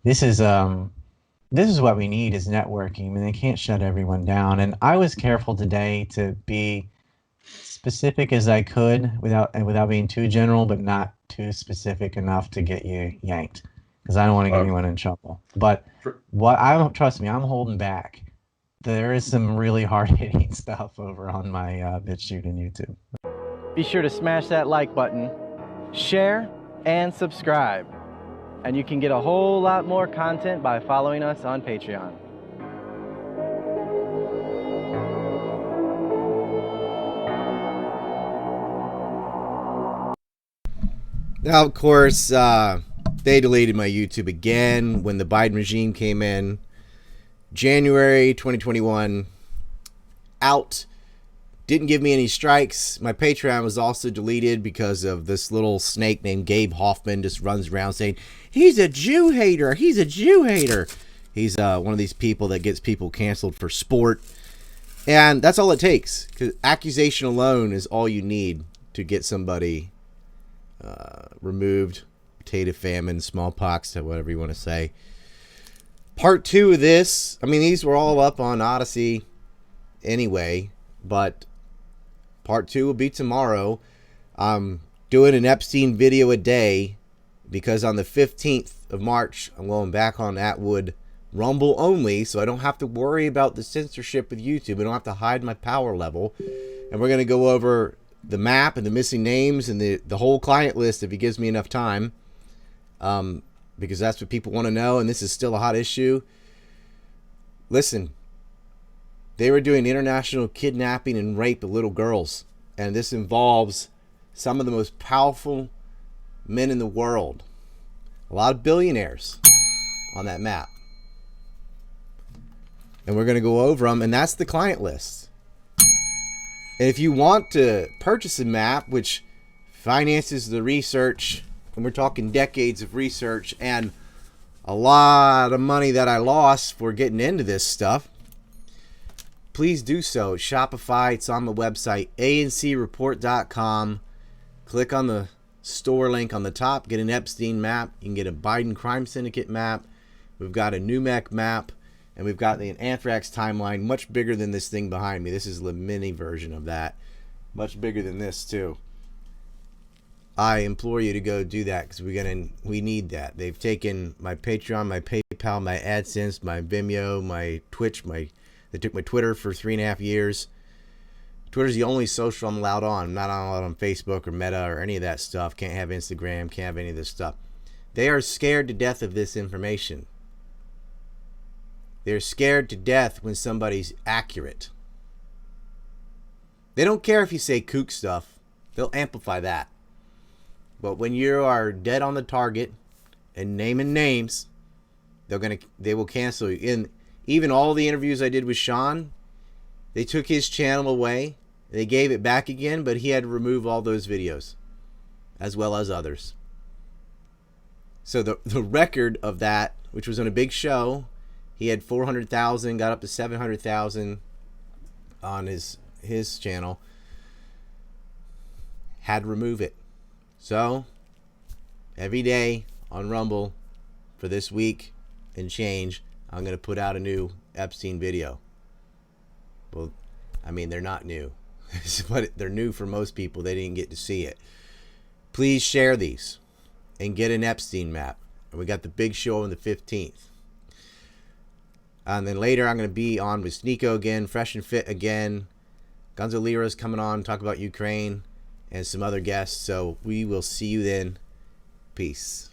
Speaker 5: This is what we need, is networking. I mean, they can't shut everyone down. And I was careful today to be specific as I could without being too general, but not too specific enough to get you yanked, because I don't want to get anyone in trouble. But trust me, I'm holding back. There is some really hard-hitting stuff over on my BitChute and YouTube.
Speaker 6: Be sure to smash that like button, share, and subscribe. And you can get a whole lot more content by following us on Patreon.
Speaker 3: Now, of course, they deleted my YouTube again when the Biden regime came in. January 2021, out. Didn't give me any strikes. My Patreon was also deleted because of this little snake named Gabe Hoffman just runs around saying, he's a Jew hater. He's a Jew hater. He's one of these people that gets people canceled for sport. And that's all it takes, because accusation alone is all you need to get somebody removed. Potato famine, smallpox, whatever you want to say. Part 2 of this, I mean, these were all up on Odyssey anyway, but part 2 will be tomorrow. I'm doing an Epstein video a day because on the 15th of March, I'm going back on Attwood Rumble only, so I don't have to worry about the censorship with YouTube. I don't have to hide my power level. And we're going to go over the map and the missing names and the whole client list if he gives me enough time. Because that's what people want to know, and this is still a hot issue. Listen, they were doing international kidnapping and rape of little girls, and this involves some of the most powerful men in the world. A lot of billionaires on that map. And we're going to go over them, and that's the client list. And if you want to purchase a map, which finances the research, and we're talking decades of research and a lot of money that I lost for getting into this stuff, please do so. Shopify, it's on the website, ancreport.com. Click on the store link on the top, get an Epstein map. You can get a Biden crime syndicate map. We've got a NUMEC map. And we've got the anthrax timeline, much bigger than this thing behind me. This is the mini version of that. Much bigger than this, too. I implore you to go do that because we need that. They've taken my Patreon, my PayPal, my AdSense, my Vimeo, my Twitch, they took my Twitter for 3.5 years. Twitter's the only social I'm allowed on. I'm not allowed on Facebook or Meta or any of that stuff. Can't have Instagram, can't have any of this stuff. They are scared to death of this information. They're scared to death when somebody's accurate. They don't care if you say kook stuff. They'll amplify that. But when you are dead on the target and naming names, they will cancel you. In even all the interviews I did with Shaun, they took his channel away. They gave it back again, but he had to remove all those videos, as well as others. So the record of that, which was on a big show, he had 400,000, got up to 700,000 on his channel, had to remove it. So every day on Rumble for this week and change, I'm going to put out a new Epstein video. Well, I mean, they're not new, but they're new for most people. They didn't get to see it. Please share these and get an Epstein map. And we got the big show on the 15th. And then later I'm going to be on with Sneeko again, Fresh and Fit again. Gonzo Lira's coming on, talk about Ukraine and some other guests. So we will see you then. Peace.